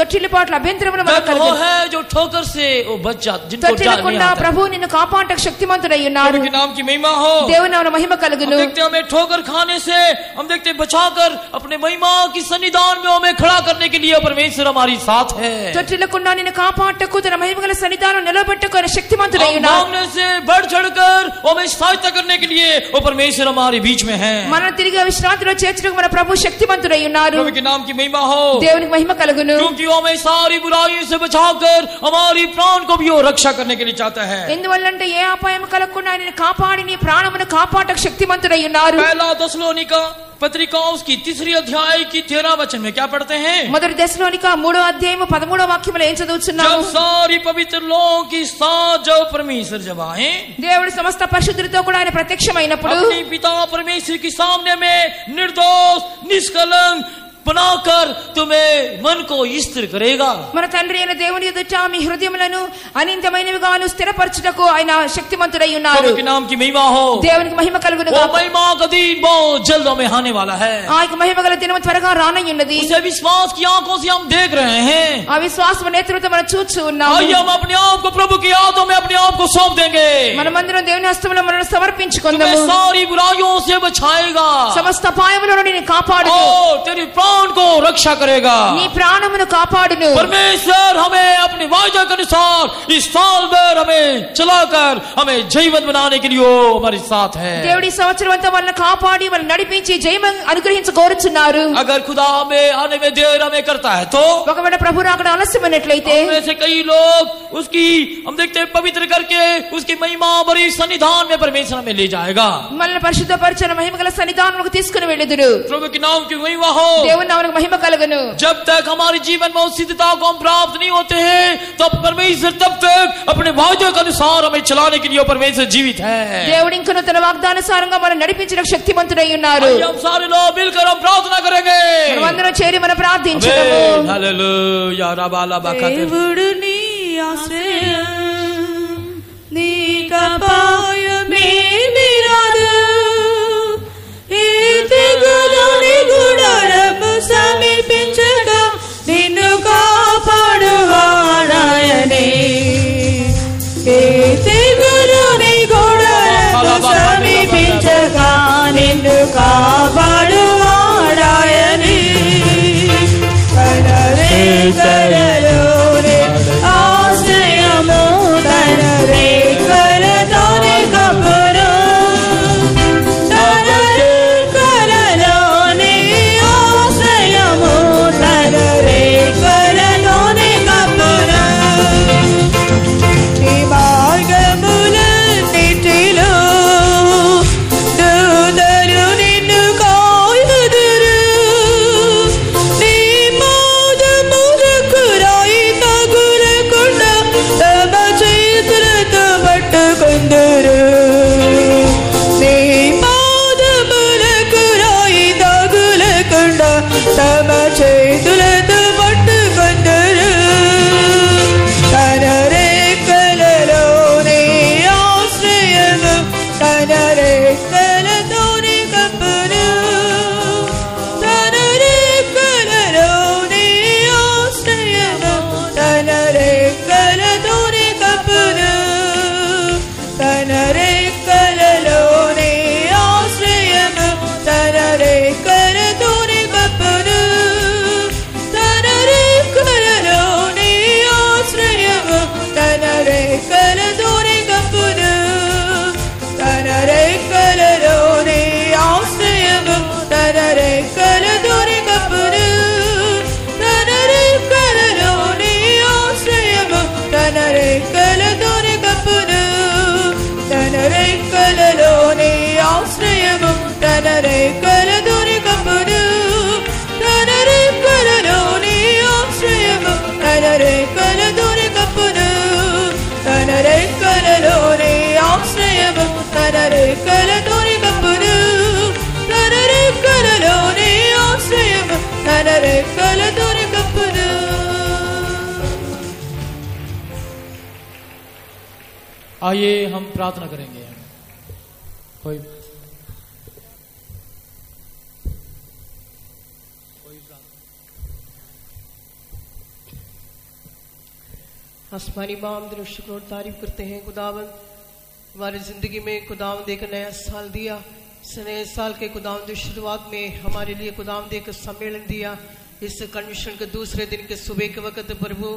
Speaker 2: తొట్టిల్లిపాట్ల అభ్యంతరములు మనకు
Speaker 1: वो
Speaker 2: కలుగును।
Speaker 1: है जो ठोकर से वो बच जाते जिनको जाने
Speaker 2: తొట్టిల్లకుండా
Speaker 1: आता है।
Speaker 2: ప్రభు నిన్ను కాపాడక శక్తిమంతుడై ఉన్నారు।
Speaker 1: प्रभु के नाम की महिमा हो।
Speaker 2: దేవుని నామమున మహిమ కలుగును।
Speaker 1: देखते हैं हमें ठोकर खाने से हम देखते बचाकर अपने महिमा की सन्निधान में हमें खड़ा करने के लिए परमेश्वर हमारी साथ है।
Speaker 2: తొట్టిల్లకుండా నిన్ను కాపాడుటకు తన మహిమగల సన్నిధానం నిలబెట్టుకు ఆయన శక్తిమంతుడై ఉన్నాడు।
Speaker 1: मांगने से बढ़ चढ़कर हमें सहायता करने के लिए वो परमेश्वर हमारे बीच में है।
Speaker 2: మనం తిరిగి విశ్రాంతిలో చేర్చుటకు మన ప్రభు శక్తిమంతుడై ఉన్నారు।
Speaker 1: प्रभु के नाम की महिमा हो,
Speaker 2: దేవునికి మహిమ కలుగును।
Speaker 1: क्योंकि वो हमें सारी बुराइयों से बचाकर हमारी प्राण को भी वो रक्षा करने के लिए चाहता है।
Speaker 2: ఎందువల్లంటే ఏ అపాయం కలగకుండా ఆయన కాపాడి నీ ప్రాణమును కాపాడటకు శక్తిమంతుడై ఉన్నారు।
Speaker 1: पहला थिस्सलुनीका पत्रिका उसकी 3 अध्याय की 13 वचन में क्या पढ़ते हैं?
Speaker 2: మొదటి దశలోనిక 3వ అధ్యాయము 13వ వాక్యములో ఏం చదువుతున్నాము?
Speaker 1: जब सारी पवित्र लोगों की साथ जब परमेश्वर जब आए,
Speaker 2: దేవుడు సమస్త పరిశుద్ధులతో కూడా ఆయన ప్రత్యక్షమైనప్పుడు
Speaker 1: अपने पिता परमेश्वर के सामने में निर्दोष निष्कलंक बनाकर तुम्हें मन को स्थिर करेगा।
Speaker 2: మన తండ్రి అయిన దేవుని ఎదుట మీ హృదయములను అనింద్యమైనవిగాను స్థిరపరచుటకు ఆయన శక్తిమంతుడై ఉన్నారు।
Speaker 1: प्रभु के नाम की महिमा हो,
Speaker 2: దేవునికి మహిమ కలుగును
Speaker 1: वो
Speaker 2: గాక।
Speaker 1: महिमा का दिन बहुत जल्द हमें आने वाला है।
Speaker 2: ఆ యొక్క మహిమగల దినము త్వరగా రానయ్యున్నది।
Speaker 1: उसे विश्वास की आंखों से हम देख रहे हैं।
Speaker 2: ఆ విశ్వాస నేత్రులతో మనం చూస్తూ ఉన్నాము।
Speaker 1: आइए हम अपने आप को प्रभु की हाथों में अपने आप को सौंप देंगे।
Speaker 2: మనమందరం దేవుని హస్తములో మనల్ని సమర్పించుకుందాము।
Speaker 1: तुम्हें सारी बुराइयों से बचाएगा,
Speaker 2: సమస్త పాయముల నుండి నిన్ను కాపాడును,
Speaker 1: तेरी प्राण को रक्षा करेगा।
Speaker 2: నీ ప్రాణమును కాపాడును।
Speaker 1: परमेश्वर हमें अपने वायदा के अनुसार इस साल भर हमें चलाकर हमें जीवन बनाने के लिए हमारे साथ है।
Speaker 2: దేవుడి సంవత్సరం అంతా మనల్ని కాపాడి మనల్ని నడిపించి జయం అనుగ్రహించ కోరుచున్నారు।
Speaker 1: अगर खुदा हमें आने में देर हमें करता है तो
Speaker 2: ఒకవేళ ప్రభు రాకడ ఆలస్యమైనట్లయితే
Speaker 1: में से कई लोग उसकी हम देखते हैं पवित्र करके उसकी महिमा भरी सन्निधान में परमेश्वर हमें ले जाएगा।
Speaker 2: మనల్ని పరిశుద్ధపరిచిన మహిమగల సన్నిధానములకు తీసుకుని వెళ్ళుదురు।
Speaker 1: प्रभु के नाम की महिमा हो।
Speaker 2: దేవుని నామమునకు మహిమ కలుగును।
Speaker 1: जब तक हमारे जीवन में उस सिद्धता को हम प्राप्त नहीं होते हैं तब परमेश्वर तब तक अपने वायदे के अनुसार हमें चलाने के लिए परमेश्वर जीवित है।
Speaker 2: దేవుడు ఇంకను తన వాగ్దానుసారంగా మనం నడిపించడానికి శక్తిమంతుడై ఉన్నారు।
Speaker 1: आइए हम सारे लोग मिलकर हम प्रार्थना करेंगे।
Speaker 2: మనమందరం చేరి మనం ప్రార్థించుదాము।
Speaker 1: आमीन, हालेलुया, रबाला बाकाते।
Speaker 5: దేవుడు నీ ఆశ్రయం నీ కపాయమే నిరాదు ఈ తెగులుని గుడారము సమీపించగా నిన్ను కాపాడువాడాయనే ఈ తెగులుని గుడారము సమీపించగా నిన్ను కాపాడువాడాయనే కలలోనే ఆశ్రయము తన రేఖలతోనే కప్పును తన రేఖలలోనే ఆశ్రయము తన రేఖలతోనే కప్పును ఈ మార్గములన్నిటిలో దూతలు నిన్ను కాయుదురు నీ పాదములకు రాయి తగులకుండా తమ చేతులతో పట్టుకొందురు నీ పాదములకు రాయి తగులకుండా తమ చేతులతో పట్టుకొందురు తన రేఖలలోనే ఆశ్రయము తన రేఖలతోనే కప్పును తన రేఖలలోనే ఆశ్రయము తన రేఖలతోనే కప్పును తన రేఖలలోనే ఆశ్రయము తన రేఖలతోనే కప్పును తన రేఖలలోనే ఆశ్రయము తన రేఖలతోనే కప్పును తన రేఖలలోనే ఆశ్రయము తన రేఖలతోనే కప్పును తన రేఖలలోనే ఆశ్రయము తన రేఖలతోనే కప్పును తన రేఖలలోనే ఆశ్రయము తన రేఖలతోనే కప్పును తన రేఖలలోనే ఆశ్రయము తన రేఖలతోనే కప్పును తన రేఖలలోనే ఆశ్రయము తన రేఖలతోనే కప్పును తన రేఖలలోనే ఆశ్రయము తన రేఖలతోనే కప్పును
Speaker 1: आइए हम प्रार्थना करेंगे। कोई
Speaker 5: आसमानी माम दृश्य शुक्र और तारीफ करते हैं खुदावंद हमारी जिंदगी में खुदावंद एक नया साल दिया इस नए साल के खुदावंद शुरुआत में हमारे लिए खुदावंद एक सम्मेलन दिया। इस कन्वेंशन के दूसरे दिन के सुबह के वक्त प्रभु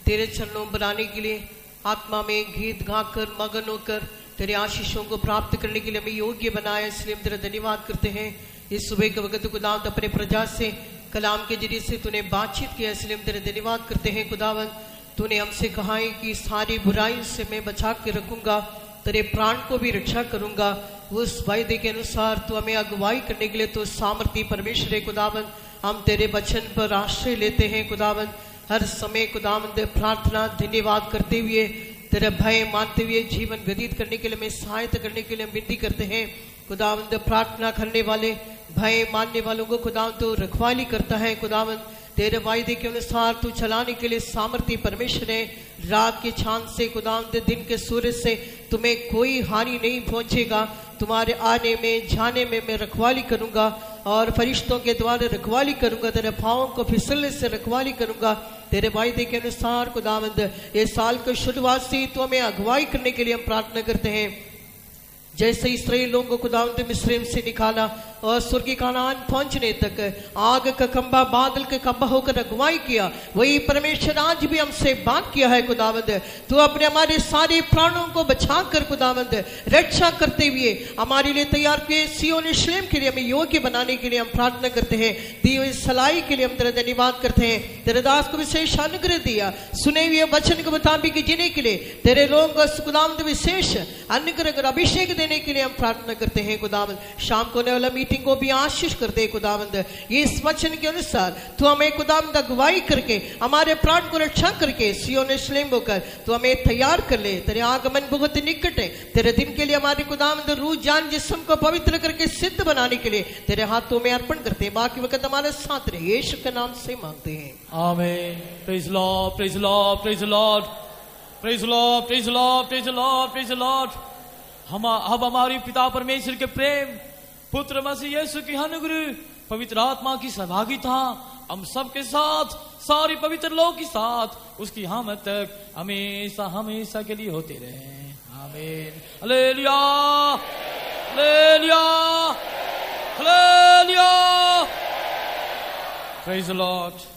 Speaker 5: तेरे चरणों बनाने के लिए आत्मा में गीत गाकर मगन होकर तेरे आशीषों को प्राप्त करने के लिए हमें योग्य बनाया, इसलिए हम तेरा धन्यवाद करते हैं। इस सुबह के वक्त खुदावंद अपने प्रजा से कलाम के जरिए से तूने बातचीत किया, इसलिए हम तेरे धन्यवाद करते हैं। खुदावंद तूने हमसे कहा है कि सारी बुराई से मैं बचा के रखूंगा, तेरे प्राण को भी रक्षा करूंगा। उस वायदे के अनुसार तू हमें अगुवाई करने के लिए तो सामर्थी परमेश्वर है। खुदावंद हम तेरे वचन पर आश्रय लेते हैं। खुदावंद हर समय खुदावंद प्रार्थना धन्यवाद करते हुए तेरा भय मानते हुए जीवन व्यतीत करने के लिए हमें सहायता करने के लिए हम विनती करते हैं। खुदावंद प्रार्थना करने वाले भय मानने वालों को खुदावंद तो रखवाली करता है। खुदावंद तेरे वायदे के अनुसार तू चलाने के लिए सामर्थी परमेश्वर है। रात के चांद से खुदावंद दिन के सूरज से तुम्हें कोई हानि नहीं पहुंचेगा। तुम्हारे आने में जाने में मैं रखवाली करूंगा और फरिश्तों के द्वारा रखवाली करूंगा, तेरे पाँवों को फिसलने से रखवाली करूंगा। तेरे वायदे के अनुसार खुदावंद ये साल की शुरुआत से तो हमें अगुवाई करने के लिए हम प्रार्थना करते हैं। जैसे इस्राएल लोगों को खुदावंद मिस्र से निकाला और स्वर्गीय कानान पहुंचने तक आग का खंभा बादल का खंभा होकर अगुवाई किया, वही परमेश्वर आज भी हमसे बात किया है। खुदावंद तू अपने हमारे सारे प्राणों को बचाकर खुदावंद रक्षा करते हुए हमारे लिए तैयार किए सिय्योन यरूशलेम के लिए हमें योग्य बनाने के लिए हम प्रार्थना करते हैं। दी हुई सलाई के लिए हम तेरा धन्यवाद करते हैं। तेरे दास को विशेष अनुग्रह दिया, सुने हुए वचन के मुताबिक जीने के लिए तेरे लोगों को खुदावंद विशेष अनुग्रह और अभिषेक देने के लिए हम प्रार्थना करते हैं। खुदावंद शाम को होने वाला मीटिंग को भी आशीष कर दे। खुदावंद ये इस वचन के अनुसार तू हमें खुदावंद अगुवाई करके हमारे प्राण को रक्षा करके सिय्योन यरूशलेम होकर तू हमें तैयार कर ले। तेरे आगमन बहुत निकट है। तेरे दिन के लिए हमारे खुदावंद रूह जान जिस्म को पवित्र करके सिद्ध बनाने के लिए तेरे हाथों में अर्पण करते हैं। बाकी वक्त हमारे साथ रहे, यीशु के नाम से मांगते हैं,
Speaker 1: आमीन। Praise Lord, praise Lord, praise Lord, praise Lord, praise Lord, praise Lord, praise Lord. हम अब हमारी पिता परमेश्वर के प्रेम, पुत्र मसीह यीशु की अनुग्रह, पवित्र आत्मा की सहभागिता हम सबके साथ, सारी पवित्र लोग के साथ उसकी आमद तक हमेशा हमेशा के लिए होते रहे। आमीन। Hallelujah, hallelujah, hallelujah. Praise the Lord.